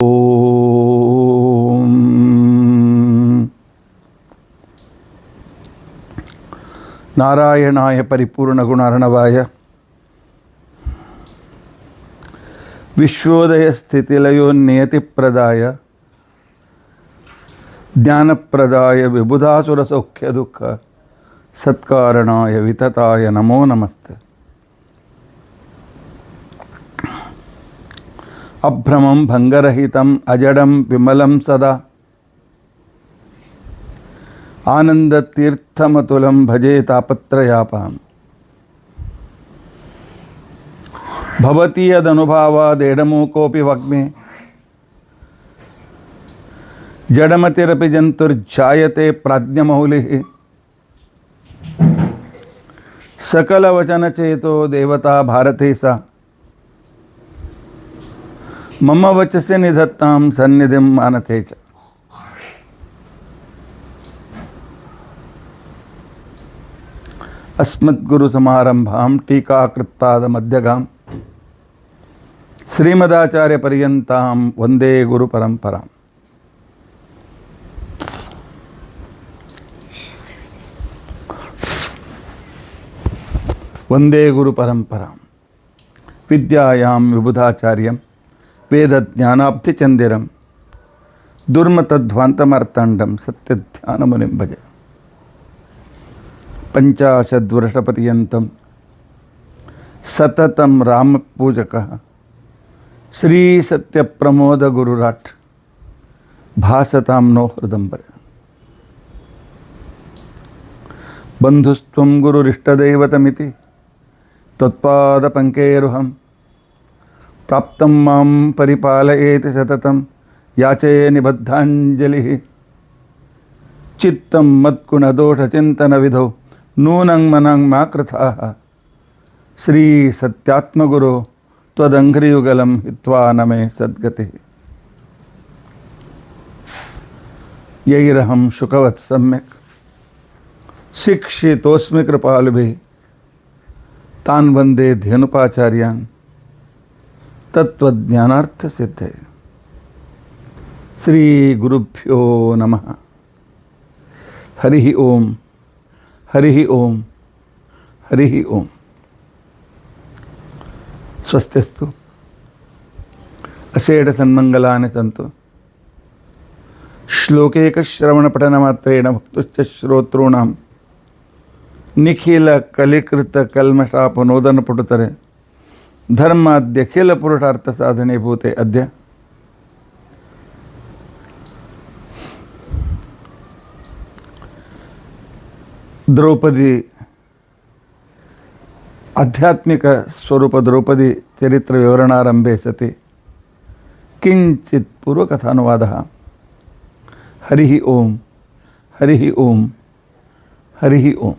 ಓಂ ನಾರಾಯಣಾಯ ಪರಿಪೂರ್ಣಗುಣಾರ್ಣವಾಯ ವಿಶ್ವೋದಯ ಸ್ಥಿತಿಲಯೋನ್ನಿಯತಿಪ್ರದಾಯ ಜ್ಞಾನಪ್ರದಾಯ ವಿಬುಧಾಸುರಸೌಖ್ಯ ದುಃಖ ಸತ್ಕಾರಣಾಯ ವಿತತಾಯ ನಮೋ ನಮಸ್ತೆ. ಅಭ್ರಮಂ ಭಂಗರಹಿತಂ ಅಜಡಂ ವಿಮಲಂ ಸದಾ ಆನಂದತೀರ್ಥಮತುಲಂ ಭಜೆ ತಾಪತ್ರಯಾಪಹಂ. ಭವತಿ ಯದನುಭಾವಾದೇಡಮೋ ಕೋಪಿ ವಾಗ್ಮಿ ಜಡಮತಿರಪಿ ಜಂತುರ್ಜಾಯತೆ ಪ್ರಾಜ್ಞಮೌಲಿಃ. ಸಕಲವಚನಚೇತೋ ದೇವತಾ ಭಾರತೀ ಸಾ ಮಮ ವಚಸ್ಸಿ ನಿಧತ್ತಾಂ ಸನ್ನಿಧಿಂ ಮಾನತೆ ಚ. ಅಸ್ಮದ್ಗುರುಸಮಾರಂಭಾಂ ಟೀಕಾಕೃತ್ಪಾದಮಧ್ಯಗಾಂ ಶ್ರೀಮದಾಚಾರ್ಯಪರ್ಯಂತಾಂ ವಂದೇ ಗುರುಪರಂಪರಾಂ. ವಂದೇ ಗುರುಪರಂಪರಾಂ. ವಿದ್ಯಾಯಾಂ ವಿಬುಧಾಚಾರ್ಯಂ ವೇದಜ್ಞಾನಾಬ್ಧಿಚಂದಿರಂ ದುರ್ಮತಧ್ವಾಂತಮಾರ್ತಾಂಡಂ ಸತ್ಯಧ್ಯಾನಮುನಿಂ ಭಜ. ಪಂಚಾಶದ್ವರ್ಷಪರ್ಯಂತಂ ಸತತಂ ರಾಮಪೂಜಕಃ ಶ್ರೀ ಸತ್ಯಪ್ರಮೋದಗುರುರಾಟ್ ಭಾಸತಾಂ ನೋ ಹೃದಂಬರ. ಬಂಧುಸ್ತ್ವಂ ಗುರುರಿಷ್ಟದೈವತಮಿತಿ ತ್ವತ್ಪಾದಪಂಕೇರುಹಂ ಪ್ರಾಪ್ತಂ ಮಾಂ ಪರಿಪಾಲಯೇತಿ ಸತತಂ ಯಾಚೇ ನಿಬದ್ಧಾಂಜಲಿಃ. ಚಿತ್ತಂ ಮದ್ಗುಣದೋಷಚಿಂತನವಿಧೌ ನೂನಂ ಮನಂ ಮಾ ಕೃತಾಃ ಶ್ರೀ ಸತ್ಯಾತ್ಮಗುರೋ ತ್ವದಂಘ್ರಿಯುಗಲಂ ಹಿತ್ವಾ ನಮೇ ಸದ್ಗತಿಃ. ಯೈರಹಂ ಶುಕವತ್ ಸಮ್ಯಕ್ ಶಿಕ್ಷಿತೋಸ್ಮಿ ಕೃಪಾಲುಭಿಃ ತಾನ್ ವಂದೇ ಧೇನುಪಾಚಾರ್ಯಾನ್ ತತ್ವಜ್ಞಾನಾರ್ಥಸಿದ್ಧೇ. ಶ್ರೀ ಗುರುಭ್ಯೋ ನಮಃ. ಹರಿ ಓಂ ಹರಿ ಓಂ ಹರಿ ಓಂ. ಸ್ವಸ್ತಿಸ್ತು ಅಷೇಢ ಸನ್ಮಂಗಲಾನಿ ಸಂತು. ಶ್ಲೋಕೇಕಶ್ರವಣಪಠನಮಾತ್ರೇಣ ಭಕ್ತುಶ್ಚ ಶ್ರೋತॄಣಾಂ ನಿಖಿಲ ಕಲಿಕೃತ ಕಲ್ಮಷಾಪನೋದನ ಪುಟುತರೆ ಧರ್ಮಾದ್ಯಖಿಲ ಪುರುಷಾರ್ಥ ಸಾಧನೆ ಭೂತೆ ಅದ್ಯ. ದ್ರೌಪದಿ ಆಧ್ಯಾತ್ಮಿಕ ಸ್ವರೂಪ ದ್ರೌಪದಿ ಚರಿತ್ರ ವಿವರಣಾರಂಭೆ ಸತಿ ಕಿಂಚಿತ್ ಪೂರ್ವಕಥಾನುವಾದ. ಹರಿ ಓಂ ಹರಿ ಓಂ ಹರಿ ಓಂ.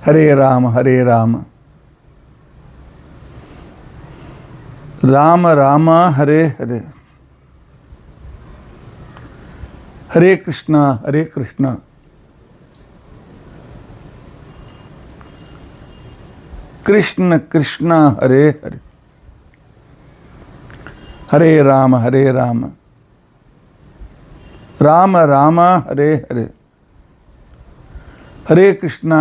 ಹರೇ ರಾಮ ರಾಮ ರಾಮ ಹರೇ ಹರೇ. ಹರೇ ಕೃಷ್ಣ ಕೃಷ್ಣ ಕೃಷ್ಣ ಹರೇ ಹರೇ. ಹರೇ ರಾಮ ರಾಮ ರಾಮ ಹರೇ ಹರೇ. ಹರೇ ಕೃಷ್ಣ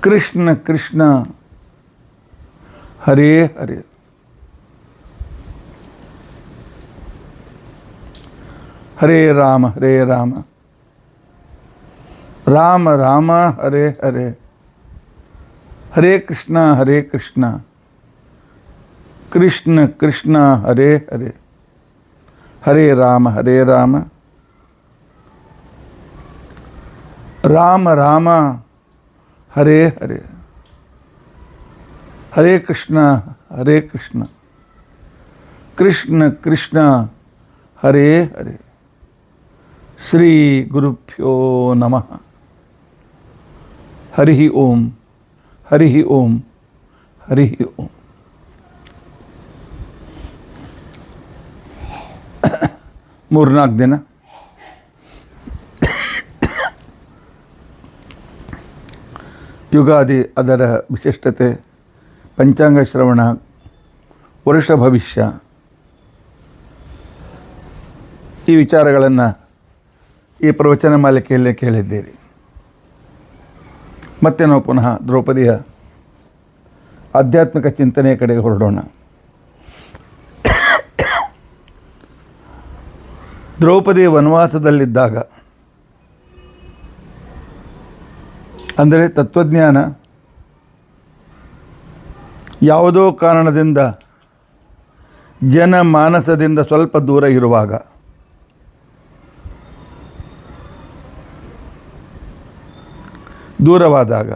ಕೃಷ್ಣ ಕೃಷ್ಣ ಹರೇ ಹರೇ. ಹರೇ ರಾಮ ರಾಮ ರಾಮ ಹರೇ ಹರೇ. ಹರೇ ಕೃಷ್ಣ ಕೃಷ್ಣ ಕೃಷ್ಣ ಹರೇ ಹರೇ. ಹರೇ ರಾಮ ರಾಮ ರಾಮ ಹರೇ ಹರೇ. ಹರೇ ಕೃಷ್ಣ ಕೃಷ್ಣ ಕೃಷ್ಣ ಹರೇ ಹರೇ. ಶ್ರೀ ಗುರುಭ್ಯೋ ನಮಃ. ಹರಿ ಓಂ ಹರಿ ಓಂ ಹರಿ ಓಂ. ಮೂರ್ನಾಲ್ಕು ದಿನ ಯುಗಾದಿ, ಅದರ ವಿಶಿಷ್ಟತೆ, ಪಂಚಾಂಗ ಶ್ರವಣ, ವರುಷ ಭವಿಷ್ಯ, ಈ ವಿಚಾರಗಳನ್ನು ಈ ಪ್ರವಚನ ಮಾಲಿಕೆಯಲ್ಲೇ ಕೇಳಿದ್ದೀರಿ. ಮತ್ತೆ ನಾವು ಪುನಃ ದ್ರೌಪದಿಯ ಆಧ್ಯಾತ್ಮಿಕ ಚಿಂತನೆಯ ಕಡೆಗೆ ಹೊರಡೋಣ. ದ್ರೌಪದಿ ವನವಾಸದಲ್ಲಿದ್ದಾಗ, ಅಂದರೆ ತತ್ವಜ್ಞಾನ ಯಾವುದೋ ಕಾರಣದಿಂದ ಜನಮಾನಸದಿಂದ ಸ್ವಲ್ಪ ದೂರ ಇರುವಾಗ, ದೂರವಾದಾಗ,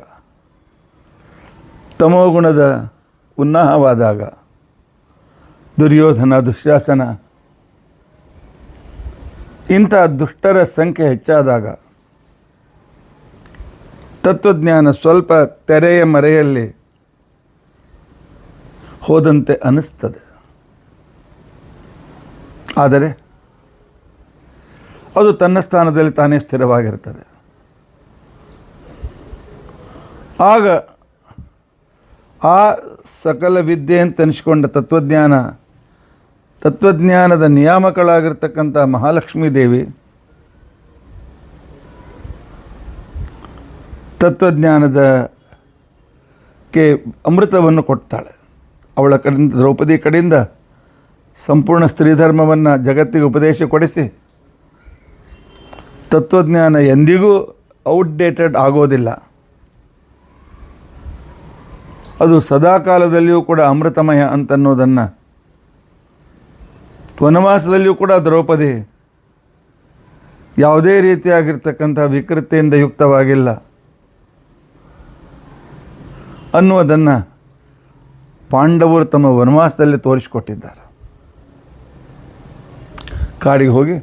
ತಮೋಗುಣದ ಉನ್ನಾಹವಾದಾಗ, ದುರ್ಯೋಧನ, ದುಶ್ಯಾಸನ ಇಂಥ ದುಷ್ಟರ ಸಂಖ್ಯೆ ಹೆಚ್ಚಾದಾಗ ತತ್ವಜ್ಞಾನ ಸ್ವಲ್ಪ ತೆರೆಯ ಮರೆಯಲ್ಲಿ ಹೋದಂತೆ ಅನ್ನಿಸ್ತದೆ. ಆದರೆ ಅದು ತನ್ನ ಸ್ಥಾನದಲ್ಲಿ ತಾನೇ ಸ್ಥಿರವಾಗಿರ್ತದೆ. ಆಗ ಆ ಸಕಲ ವಿದ್ಯೆ ಅಂತ ಅನಿಸ್ಕೊಂಡ ತತ್ವಜ್ಞಾನದ ನಿಯಾಮಕಳಾಗಿರ್ತಕ್ಕಂಥ ಮಹಾಲಕ್ಷ್ಮೀ ದೇವಿ ತತ್ವಜ್ಞಾನದಕ್ಕೆ ಅಮೃತವನ್ನು ಕೊಡ್ತಾಳೆ. ಅವಳ ಕಡೆಯಿಂದ, ದ್ರೌಪದಿ ಕಡೆಯಿಂದ ಸಂಪೂರ್ಣ ಸ್ತ್ರೀಧರ್ಮವನ್ನು ಜಗತ್ತಿಗೆ ಉಪದೇಶ ಕೊಡಿಸಿ, ತತ್ವಜ್ಞಾನ ಎಂದಿಗೂ ಔಟ್ಡೇಟೆಡ್ ಆಗೋದಿಲ್ಲ. ಅದು ಸದಾಕಾಲದಲ್ಲಿಯೂ ಕೂಡ ಅಮೃತಮಯ ಅಂತನ್ನೋದನ್ನು, ವನವಾಸದಲ್ಲಿಯೂ ಕೂಡ ದ್ರೌಪದಿ ಯಾವುದೇ ರೀತಿಯಾಗಿರ್ತಕ್ಕಂಥ ವಿಕೃತಿಯಿಂದ ಯುಕ್ತವಾಗಿಲ್ಲ ಅನ್ನುವುದನ್ನು ಪಾಂಡವರು ತಮ್ಮ ವನವಾಸದಲ್ಲಿ ತೋರಿಸಿಕೊಟ್ಟಿದ್ದಾರೆ. ಕಾಡಿಗೆ ಹೋಗಿ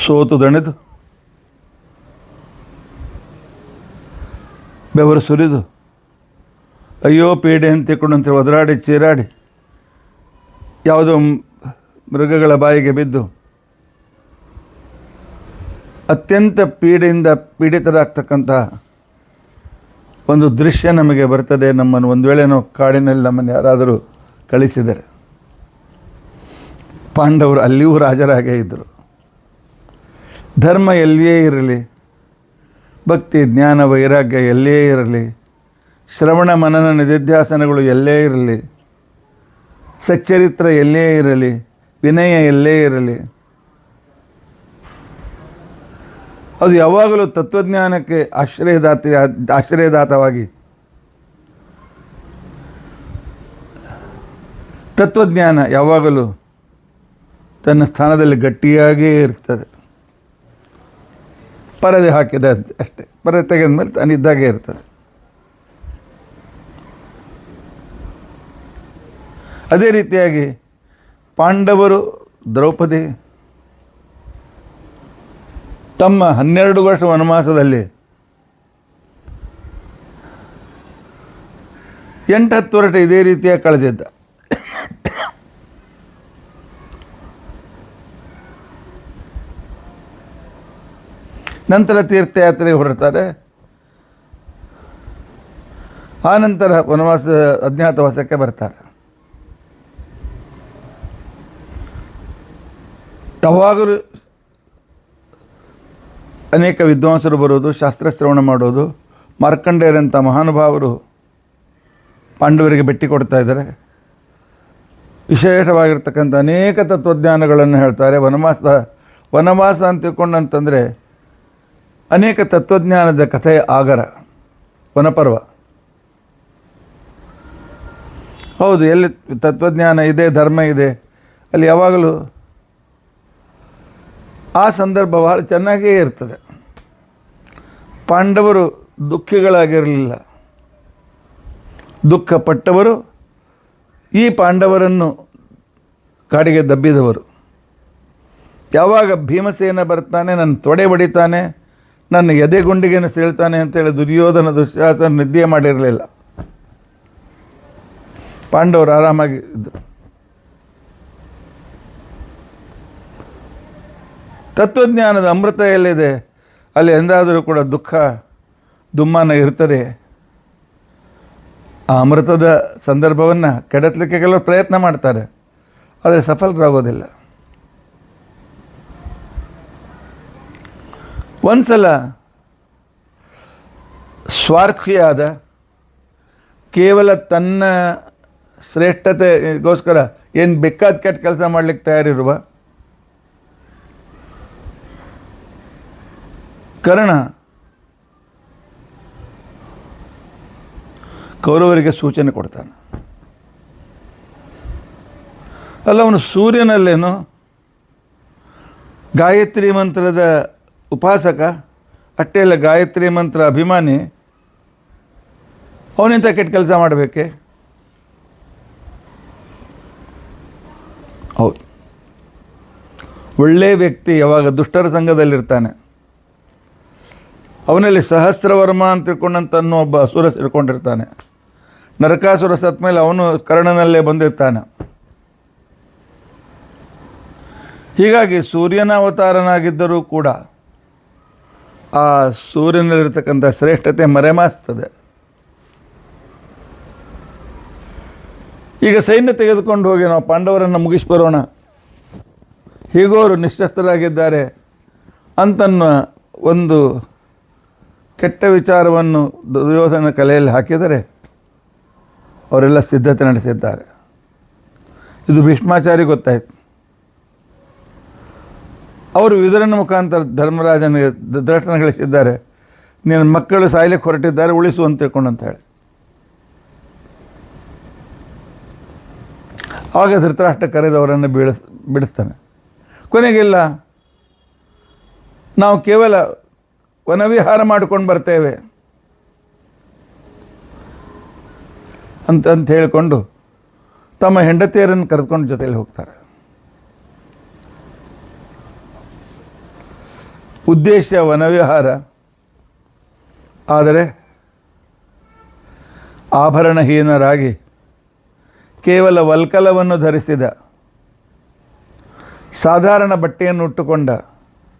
ಸೋತು ದಣಿದು, ಬೆವರು ಸುರಿದು, ಅಯ್ಯೋ ಪೀಡೆ ಅಂತಿಕೊಂಡಂತೆ ಒದರಾಡಿ ಚೀರಾಡಿ ಯಾವುದೋ ಮೃಗಗಳ ಬಾಯಿಗೆ ಬಿದ್ದು ಅತ್ಯಂತ ಪೀಡೆಯಿಂದ ಪೀಡಿತರಾಗ್ತಕ್ಕಂಥ ಒಂದು ದೃಶ್ಯ ನಮಗೆ ಬರ್ತದೆ. ನಮ್ಮನ್ನು ಒಂದು ವೇಳೆ ನಾವು ಕಾಡಿನಲ್ಲಿ ನಮ್ಮನ್ನು ಯಾರಾದರೂ ಕಳಿಸಿದರೆ, ಪಾಂಡವರು ಅಲ್ಲಿಯೂ ರಾಜರಾಗೇ ಇದ್ದರು. ಧರ್ಮ ಎಲ್ಲಿಯೇ ಇರಲಿ, ಭಕ್ತಿ ಜ್ಞಾನ ವೈರಾಗ್ಯ ಎಲ್ಲೇ ಇರಲಿ, ಶ್ರವಣ ಮನನ ನಿಧಿಧ್ಯಾಸನಗಳು ಎಲ್ಲೇ ಇರಲಿ, ಸಚ್ಚರಿತ್ರ ಎಲ್ಲೇ ಇರಲಿ, ವಿನಯ ಎಲ್ಲೇ ಇರಲಿ, ಅದು ಯಾವಾಗಲೂ ತತ್ವಜ್ಞಾನಕ್ಕೆ ಆಶ್ರಯದಾತವಾಗಿ, ತತ್ವಜ್ಞಾನ ಯಾವಾಗಲೂ ತನ್ನ ಸ್ಥಾನದಲ್ಲಿ ಗಟ್ಟಿಯಾಗೇ ಇರ್ತದೆ. ಪರದೆ ಹಾಕಿದ ಅಷ್ಟೇ, ಪರದೆ ತೆಗೆದ ಮೇಲೆ ತಾನಿದ್ದಾಗೇ ಇರ್ತದೆ. ಅದೇ ರೀತಿಯಾಗಿ ಪಾಂಡವರು, ದ್ರೌಪದಿ ತಮ್ಮ 12 ವರ್ಷ ವನವಾಸದಲ್ಲಿ 8-10 ವರ್ಷ ಇದೇ ರೀತಿಯಾಗಿ ಕಳೆದಿದ್ದ. ನಂತರ ತೀರ್ಥಯಾತ್ರೆಗೆ ಹೊರಡ್ತಾರೆ. ಆ ನಂತರ ಅಜ್ಞಾತವಾಸಕ್ಕೆ ಬರ್ತಾರೆ. ಯಾವಾಗಲೂ ಅನೇಕ ವಿದ್ವಾಂಸರು ಬರೋದು, ಶಾಸ್ತ್ರಶ್ರವಣ ಮಾಡೋದು. ಮಾರ್ಕಂಡೇಯರಂಥ ಮಹಾನುಭಾವರು ಪಾಂಡವರಿಗೆ ಭೇಟಿ ಕೊಡ್ತಾ ಇದ್ದಾರೆ. ವಿಶೇಷವಾಗಿರ್ತಕ್ಕಂಥ ಅನೇಕ ತತ್ವಜ್ಞಾನಗಳನ್ನು ಹೇಳ್ತಾರೆ. ವನವಾಸ ಅಂತ ತಿಳ್ಕೊಂಡಂತಂದರೆ ಅನೇಕ ತತ್ವಜ್ಞಾನದ ಕಥೆಯ ಆಗರ ವನಪರ್ವ. ಹೌದು, ಎಲ್ಲಿ ತತ್ವಜ್ಞಾನ ಇದೆ, ಧರ್ಮ ಇದೆ, ಅಲ್ಲಿ ಯಾವಾಗಲೂ ಆ ಸಂದರ್ಭ ಬಹಳ ಚೆನ್ನಾಗೇ ಇರ್ತದೆ. ಪಾಂಡವರು ದುಃಖಿಗಳಾಗಿರಲಿಲ್ಲ. ದುಃಖಪಟ್ಟವರು ಈ ಪಾಂಡವರನ್ನು ಕಾಡಿಗೆ ದಬ್ಬಿದವರು. ಯಾವಾಗ ಭೀಮಸೇನ ಬರ್ತಾನೆ, ನನ್ನ ತೊಡೆ ಬಡಿತಾನೆ, ನನ್ನ ಎದೆಗುಂಡಿಗೆಯನ್ನು ಸೀಳ್ತಾನೆ ಅಂತೇಳಿ ದುರ್ಯೋಧನ, ದುಶ್ಯಾಸನ ನಿದ್ದೆ ಮಾಡಿರಲಿಲ್ಲ. ಪಾಂಡವರು ಆರಾಮಾಗಿ ಇದ್ದರು. ತತ್ವಜ್ಞಾನದ ಅಮೃತ ಎಲ್ಲಿದೆ ಅಲ್ಲಿ ಎಂದಾದರೂ ಕೂಡ ದುಃಖ ದುಮ್ಮಾನ ಇರ್ತದೆ. ಆ ಅಮೃತದ ಸಂದರ್ಭವನ್ನು ಕೆಡತಲಿಕ್ಕೆ ಕೆಲವರು ಪ್ರಯತ್ನ ಮಾಡ್ತಾರೆ, ಆದರೆ ಸಫಲರಾಗೋದಿಲ್ಲ. ಒಂದ್ಸಲ ಸ್ವಾರ್ಥಿಯಾದ, ಕೇವಲ ತನ್ನ ಶ್ರೇಷ್ಠತೆಗೋಸ್ಕರ ಏನು ಬೇಕಾದ ಕೆಟ್ಟ ಕೆಲಸ ಮಾಡಲಿಕ್ಕೆ ತಯಾರಿರುವ ಕರ್ಣ ಕೌರವರಿಗೆ ಸೂಚನೆ ಕೊಡ್ತಾನೆ. ಅಲ್ಲ, ಅವನು ಸೂರ್ಯನಲ್ಲೇನು ಗಾಯತ್ರಿ ಮಂತ್ರದ ಉಪಾಸಕ, ಅಷ್ಟೇ ಅಲ್ಲ ಗಾಯತ್ರಿ ಮಂತ್ರ ಅಭಿಮಾನಿ, ಅವನಿಂತ ಕೆಟ್ಟ ಕೆಲಸ ಮಾಡಬೇಕೆ? ಹೌದು, ಒಳ್ಳೆಯ ವ್ಯಕ್ತಿ ಯಾವಾಗ ದುಷ್ಟರ ಸಂಘದಲ್ಲಿರ್ತಾನೆ, ಅವನಲ್ಲಿ ಸಹಸ್ರವರ್ಮ ಅಂತ ತಿಳ್ಕೊಂಡಂತ ಒಬ್ಬ ಅಸುರ ಇಟ್ಕೊಂಡಿರ್ತಾನೆ. ನರಕಾಸುರ ಸತ್ ಮೇಲೆ ಅವನು ಕರ್ಣನಲ್ಲೇ ಬಂದಿರ್ತಾನೆ. ಹೀಗಾಗಿ ಸೂರ್ಯನ ಅವತಾರನಾಗಿದ್ದರೂ ಕೂಡ ಆ ಸೂರ್ಯನಲ್ಲಿರ್ತಕ್ಕಂಥ ಶ್ರೇಷ್ಠತೆ ಮರೆಮಾಚ್ತದೆ. ಈಗ ಸೈನ್ಯ ತೆಗೆದುಕೊಂಡು ಹೋಗಿ ನಾವು ಪಾಂಡವರನ್ನು ಮುಗಿಸಿ ಬರೋಣ, ಹೀಗೂ ಅವರು ನಿಶ್ಶಸ್ತ್ರರಾಗಿದ್ದಾರೆ ಅಂತನ್ನ ಒಂದು ಕೆಟ್ಟ ವಿಚಾರವನ್ನು ದುರ್ಯೋಧನ ಕಲೆಯಲ್ಲಿ ಹಾಕಿದರೆ ಅವರೆಲ್ಲ ಸಿದ್ಧತೆ ನಡೆಸಿದ್ದಾರೆ. ಇದು ಭೀಷ್ಮಾಚಾರ್ಯ ಗೊತ್ತಾಯಿತು. ಅವರು ವಿದುರನ ಮುಖಾಂತರ ಧರ್ಮರಾಜನಿಗೆ ದೃಷ್ಟನ ಗಳಿಸಿದ್ದಾರೆ, ನಿನ್ನ ಮಕ್ಕಳು ಸಾಯ್ಲಿಕ್ಕೆ ಹೊರಟಿದ್ದಾರೆ, ಉಳಿಸು ಅಂತ ತಿಳ್ಕೊಂಡು ಅಂತ ಹೇಳಿ. ಆಗ ಧೃತರಾಷ್ಟ್ರ ಕರೆದವರನ್ನು ಬಿಡಿಸ್ತಾನೆ. ಕೊನೆಗಿಲ್ಲ, ನಾವು ಕೇವಲ ವನವಿಹಾರ ಮಾಡಿಕೊಂಡು ಬರ್ತೇವೆ ಅಂತ ಹೇಳಿಕೊಂಡು ತಮ್ಮ ಹೆಂಡತಿಯರನ್ನು ಕರೆದುಕೊಂಡು ಜೊತೆಯಲ್ಲಿ ಹೋಗ್ತಾರೆ. ಉದ್ದೇಶ ವನವಿಹಾರ, ಆದರೆ ಆಭರಣಹೀನರಾಗಿ ಕೇವಲ ವಲ್ಕಲವನ್ನು ಧರಿಸಿದ, ಸಾಧಾರಣ ಬಟ್ಟೆಯನ್ನು ಉಟ್ಟುಕೊಂಡ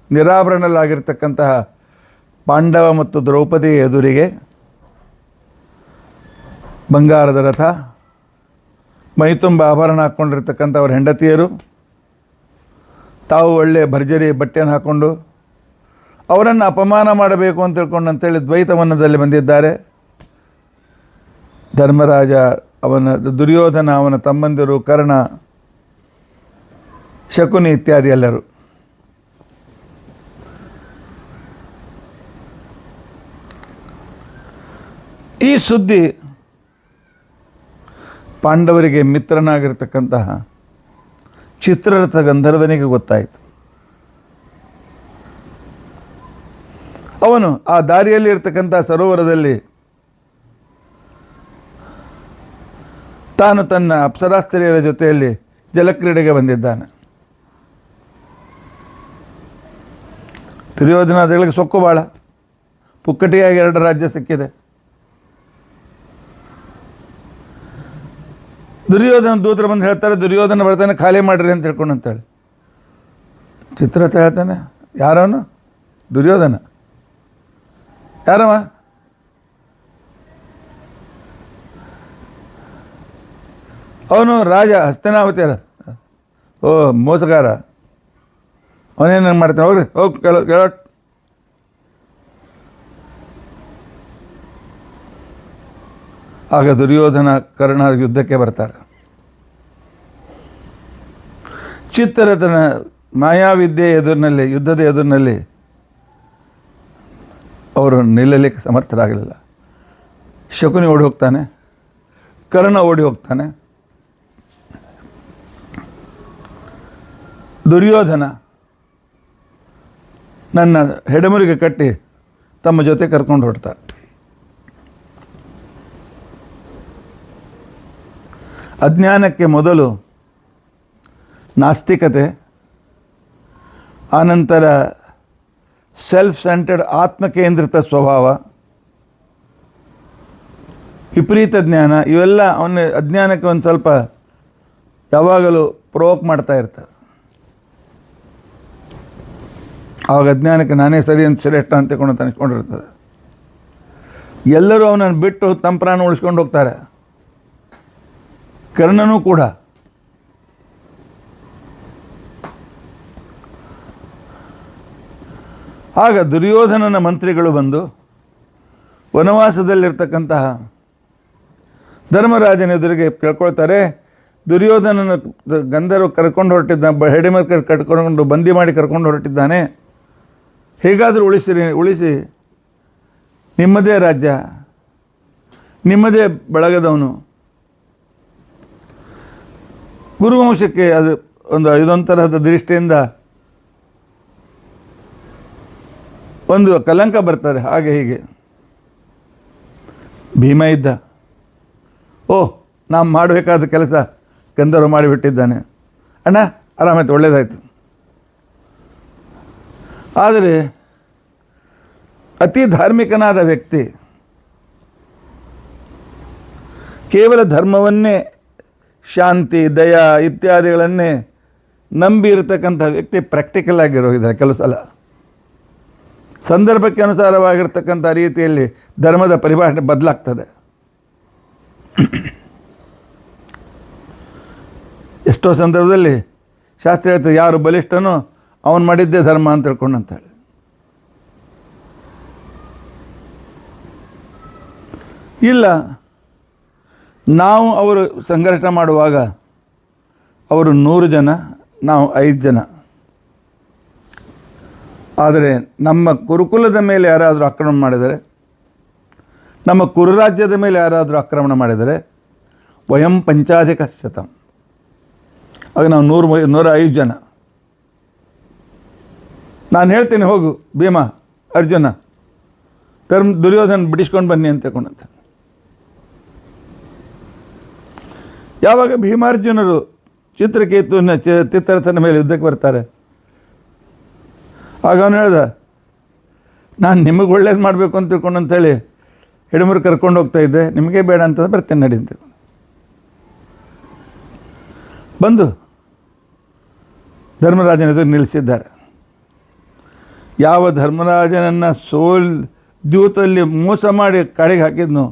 ನಿರಾಭರಣಲಾಗಿರ್ತಕ್ಕಂತಹ ಪಾಂಡವ ಮತ್ತು ದ್ರೌಪದಿ ಎದುರಿಗೆ ಬಂಗಾರದ ರಥ, ಮೈತುಂಬ ಆಭರಣ ಹಾಕ್ಕೊಂಡಿರ್ತಕ್ಕಂಥವ್ರ ಹೆಂಡತಿಯರು, ತಾವು ಒಳ್ಳೆಯ ಭರ್ಜರಿ ಬಟ್ಟೆಯನ್ನು ಹಾಕ್ಕೊಂಡು ಅವರನ್ನು ಅಪಮಾನ ಮಾಡಬೇಕು ಅಂತ ತಿಳ್ಕೊಂಡಂತೇಳಿ ದ್ವೈತವನದಲ್ಲಿ ಬಂದಿದ್ದಾರೆ. ಧರ್ಮರಾಜ, ಅವನ ದುರ್ಯೋಧನ, ಅವನ ತಮ್ಮಂದಿರು ಕರ್ಣ, ಶಕುನಿ ಇತ್ಯಾದಿ ಎಲ್ಲರೂ. ಈ ಸುದ್ದಿ ಪಾಂಡವರಿಗೆ ಮಿತ್ರನಾಗಿರ್ತಕ್ಕಂತಹ ಚಿತ್ರರಥ ಗಂಧರ್ವನಿಗೆ ಗೊತ್ತಾಯಿತು. ಅವನು ಆ ದಾರಿಯಲ್ಲಿ ಇರ್ತಕ್ಕಂಥ ಸರೋವರದಲ್ಲಿ ತಾನು ತನ್ನ ಅಪ್ಸರಾಸ್ತ್ರೀಯರ ಜೊತೆಯಲ್ಲಿ ಜಲಕ್ರೀಡೆಗೆ ಬಂದಿದ್ದಾನೆ. ದುರ್ಯೋಧನಾದಿಗಳಿಗೆ ಸೊಕ್ಕು ಭಾಳ, ಪುಕ್ಕಟಿಯಾಗಿ 2 ರಾಜ್ಯ ಸಿಕ್ಕಿದೆ. ದುರ್ಯೋಧನ ದೂತರು ಬಂದು ಹೇಳ್ತಾರೆ, ದುರ್ಯೋಧನ ಬರ್ತಾನೆ, ಖಾಲಿ ಮಾಡಿರಿ ಅಂತ ಹೇಳ್ಕೊಂಡು ಅಂತೇಳಿ. ಚಿತ್ರರಥ ಹೇಳ್ತಾನೆ, ಯಾರವನು? ದುರ್ಯೋಧನ. ಯಾರವ? ಅವನು ರಾಜ ಹಸ್ತಿನಾವತಿಯರ. ಓ, ಮೋಸಗಾರ, ಅವನೇನು ಮಾಡ್ತಾನೆ, ಹೋಗ್ರಿ ಹೋಗಿ ಕೇಳೋಟ್. ಆಗ ದುರ್ಯೋಧನ ಕರ್ಣ ಯುದ್ಧಕ್ಕೆ ಬರ್ತಾರೆ. ಚಿತ್ರರಥನ ಮಾಯಾವಿದ್ಯೆ ಎದುರಿನಲ್ಲಿ, ಯುದ್ಧದ ಎದುರಿನಲ್ಲಿ ಅವರು ನಿಲ್ಲಲಿಕ್ಕೆ ಸಮರ್ಥರಾಗಲಿಲ್ಲ. ಶಕುನಿ ಓಡಿ ಹೋಗ್ತಾನೆ, ಕರ್ಣ ಓಡಿ ಹೋಗ್ತಾನೆ. ದುರ್ಯೋಧನ ನನ್ನ ಹೆಡಮುರಿಗೆ ಕಟ್ಟಿ ತಮ್ಮ ಜೊತೆ ಕರ್ಕೊಂಡು ಹೊರಡ್ತಾರೆ. ಅಜ್ಞಾನಕ್ಕೆ ಮೊದಲು ನಾಸ್ತಿಕತೆ, ಆನಂತರ ಸೆಲ್ಫ್ ಸೆಂಟರ್ಡ್ ಆತ್ಮಕೇಂದ್ರಿತ ಸ್ವಭಾವ, ವಿಪರೀತ ಜ್ಞಾನ, ಇವೆಲ್ಲ ಅವನ ಅಜ್ಞಾನಕ್ಕೆ ಒಂದು ಸ್ವಲ್ಪ ಯಾವಾಗಲೂ ಪ್ರವೋಕ್ ಮಾಡ್ತಾ ಇರ್ತವೆ. ಆವಾಗ ಅಜ್ಞಾನಕ್ಕೆ ನಾನೇ ಸರಿ ಅಂತ ಶ್ರೇಷ್ಠ ಅಂತ ಅನಿಸ್ಕೊಂಡಿರ್ತದೆ. ಎಲ್ಲರೂ ಅವನನ್ನು ಬಿಟ್ಟು ತಮ್ಮ ಪ್ರಾಣ ಉಳಿಸ್ಕೊಂಡು ಹೋಗ್ತಾರೆ. ಕರ್ಣನೂ ಕೂಡ. ಆಗ ದುರ್ಯೋಧನನ ಮಂತ್ರಿಗಳು ಬಂದು ವನವಾಸದಲ್ಲಿರ್ತಕ್ಕಂತಹ ಧರ್ಮರಾಜನ ಎದುರಿಗೆ ಕೇಳ್ಕೊಳ್ತಾರೆ, ದುರ್ಯೋಧನನ ಗಂಧರ್ವ ಕರ್ಕೊಂಡು ಹೊರಟಿದ್ದ, ಹೆಡೆಮರ್ ಕಟ್ಕೊಂಡು ಬಂದಿ ಮಾಡಿ ಕರ್ಕೊಂಡು ಹೊರಟಿದ್ದಾನೆ, ಹೇಗಾದರೂ ಉಳಿಸಿ, ನಿಮ್ಮದೇ ರಾಜ್ಯ, ನಿಮ್ಮದೇ ಬಳಗದವನು, ಕುರುವಂಶಕ್ಕೆ ಅದು ಇದೊಂದು ತರಹದ ದೃಷ್ಟಿಯಿಂದ ಒಂದು ಕಲಂಕ ಬರ್ತಾರೆ, ಹಾಗೆ ಹೀಗೆ. ಭೀಮ ಇದ್ದ, ನಾವು ಮಾಡಬೇಕಾದ ಕೆಲಸ ಗಂಧರ್ವ ಮಾಡಿಬಿಟ್ಟಿದ್ದಾನೆ, ಅಣ್ಣ ಆರಾಮಾಯ್ತು, ಒಳ್ಳೆಯದಾಯಿತು. ಆದರೆ ಅತಿ ಧಾರ್ಮಿಕನಾದ ವ್ಯಕ್ತಿ, ಕೇವಲ ಧರ್ಮವನ್ನೇ, ಶಾಂತಿ, ದಯ ಇತ್ಯಾದಿಗಳನ್ನೇ ನಂಬಿ ಇರತಕ್ಕಂಥ ವ್ಯಕ್ತಿ ಪ್ರಾಕ್ಟಿಕಲ್ ಆಗಿರೋದಿದೆ. ಕೆಲವು ಸಲ ಸಂದರ್ಭಕ್ಕೆ ಅನುಸಾರವಾಗಿರ್ತಕ್ಕಂಥ ರೀತಿಯಲ್ಲಿ ಧರ್ಮದ ಪರಿಭಾಷೆ ಬದಲಾಗ್ತದೆ. ಎಷ್ಟೋ ಸಂದರ್ಭದಲ್ಲಿ ಶಾಸ್ತ್ರ ಹೇಳ್ತದೆ, ಯಾರು ಬಲಿಷ್ಠನೋ ಅವನು ಮಾಡಿದ್ದೇ ಧರ್ಮ ಅಂತ ತಿಳ್ಕೊಂಡು ಅಂತೇಳಿ. ಇಲ್ಲ, ನಾವು ಅವರು ಸಂಘರ್ಷ ಮಾಡುವಾಗ ಅವರು 100 ಜನ, ನಾವು 5 ಜನ. ಆದರೆ ನಮ್ಮ ಕುರುಕುಲದ ಮೇಲೆ ಯಾರಾದರೂ ಆಕ್ರಮಣ ಮಾಡಿದರೆ, ನಮ್ಮ ಕುರುರಾಜ್ಯದ ಮೇಲೆ ಯಾರಾದರೂ ಆಕ್ರಮಣ ಮಾಡಿದರೆ, ವಯಂ ಪಂಚಾಧಿಕ ಶತಂ, ಆಗ ನಾವು 105 ಜನ. ನಾನು ಹೇಳ್ತೀನಿ, ಹೋಗು ಭೀಮ, ಅರ್ಜುನ, ದುರ್ಯೋಧನ ಬಿಡಿಸ್ಕೊಂಡು ಬನ್ನಿ ಅಂತ ತಿಳ್ಕೊಂಡಂತೆ. ಯಾವಾಗ ಭೀಮಾರ್ಜುನರು ಚಿತ್ರಕೇತುವಿನ ಚಿತ್ರರಥನ ಮೇಲೆ ಯುದ್ಧಕ್ಕೆ ಬರ್ತಾರೆ, ಆಗ ಅವನು ಹೇಳ್ದ, ನಾನು ನಿಮಗೆ ಒಳ್ಳೇದು ಮಾಡಬೇಕು ಅಂತ ತಿಳ್ಕೊಂಡು ಅಂತೇಳಿ ಹೆಣ್ಮರು ಕರ್ಕೊಂಡು ಹೋಗ್ತಾ ಇದ್ದೆ, ನಿಮಗೆ ಬೇಡ ಅಂತಂದ್ರೆ ಬರ್ತೇನೆ ನಡಿ ಅಂತ ಬಂದು ಧರ್ಮರಾಜನ ಎದುರು ನಿಲ್ಲಿಸಿದ್ದಾರೆ. ಯಾವ ಧರ್ಮರಾಜನನ್ನು ದ್ಯೂತಲ್ಲಿ ಮೋಸ ಮಾಡಿ ಕಾಡಿಗೆ ಹಾಕಿದ್ನು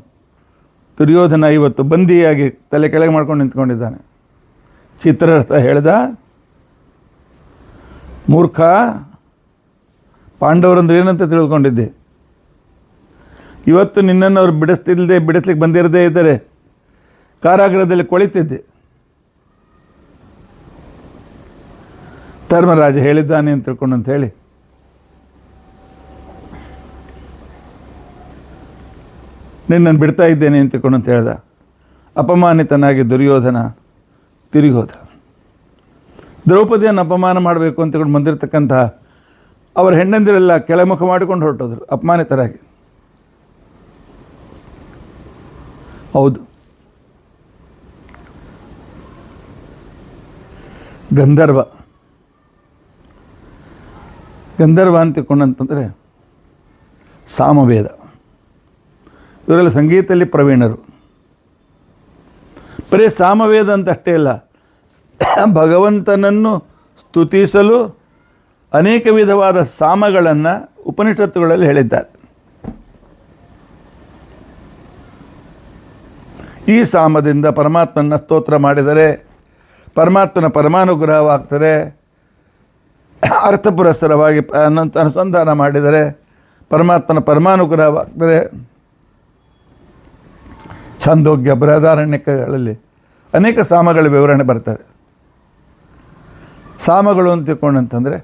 ದುರ್ಯೋಧನ, ಇವತ್ತು ಬಂದಿಯಾಗಿ ತಲೆ ಕೆಳಗೆ ಮಾಡ್ಕೊಂಡು ನಿಂತ್ಕೊಂಡಿದ್ದಾನೆ. ಚಿತ್ರರಥ ಹೇಳ್ದ, ಮೂರ್ಖ, ಪಾಂಡವರಂದ್ರೆ ಏನಂತ ತಿಳ್ಕೊಂಡಿದ್ದೆ, ಇವತ್ತು ನಿನ್ನನ್ನು ಅವ್ರು ಬಿಡಿಸ್ಲಿಕ್ಕೆ ಬಂದಿರದೇ ಇದ್ದರೆ ಕಾರಾಗೃಹದಲ್ಲಿ ಕೊಳಿತಿದ್ದೆ. ಧರ್ಮರಾಜ ಹೇಳಿದ್ದಾನೆ ಅಂತ ತಿಳ್ಕೊಂಡು ಅಂತ ಹೇಳಿ ನಿನ್ನನ್ನು ಬಿಡ್ತಾ ಇದ್ದೇನೆ ಅಂತ ತಿಳ್ಕೊಂಡು ಅಂತ ಹೇಳ್ದ. ಅಪಮಾನಿತನಾಗಿ ದುರ್ಯೋಧನ ತಿರುಗಿ ಹೋದ. ದ್ರೌಪದಿಯನ್ನು ಅಪಮಾನ ಮಾಡಬೇಕು ಅಂತ ತಿಳ್ಕೊಂಡು ಬಂದಿರತಕ್ಕಂಥ ಅವರ ಹೆಣ್ಣಂದಿರೆಲ್ಲ ಕೆಳಮುಖ ಮಾಡಿಕೊಂಡು ಹೊರಟೋದ್ರು ಅಪಮಾನಿತರಾಗಿ. ಹೌದು, ಗಂಧರ್ವ ಅಂತ ತಿಳ್ಕೊಂಡಂತಂದರೆ ಸಾಮವೇದ, ಇವರೆಲ್ಲ ಸಂಗೀತದಲ್ಲಿ ಪ್ರವೀಣರು. ಬರೀ ಸಾಮವೇದ ಅಂತ ಅಷ್ಟೇ ಅಲ್ಲ, ಭಗವಂತನನ್ನು ಸ್ತುತಿಸಲು ಅನೇಕ ವಿಧವಾದ ಸಾಮಗಳನ್ನು ಉಪನಿಷತ್ತುಗಳಲ್ಲಿ ಹೇಳಿದ್ದಾರೆ. ಈ ಸಾಮದಿಂದ ಪರಮಾತ್ಮನ ಸ್ತೋತ್ರ ಮಾಡಿದರೆ ಪರಮಾತ್ಮನ ಪರಮಾನುಗ್ರಹವಾಗ್ತದೆ. ಅರ್ಥಪುರಸ್ಸರವಾಗಿ ಅನುಸಂಧಾನ ಮಾಡಿದರೆ ಪರಮಾತ್ಮನ ಪರಮಾನುಗ್ರಹವಾಗ್ತದೆ. ಛಂದೋಗ್ಯ, ಬೃಹದಾರಣ್ಯಕಗಳಲ್ಲಿ ಅನೇಕ ಸಾಮಗಳ ವಿವರಣೆ ಬರ್ತದೆ. ಸಾಮಗಳು ಅಂತ ತಿಳ್ಕೊಂಡಂತಂದರೆ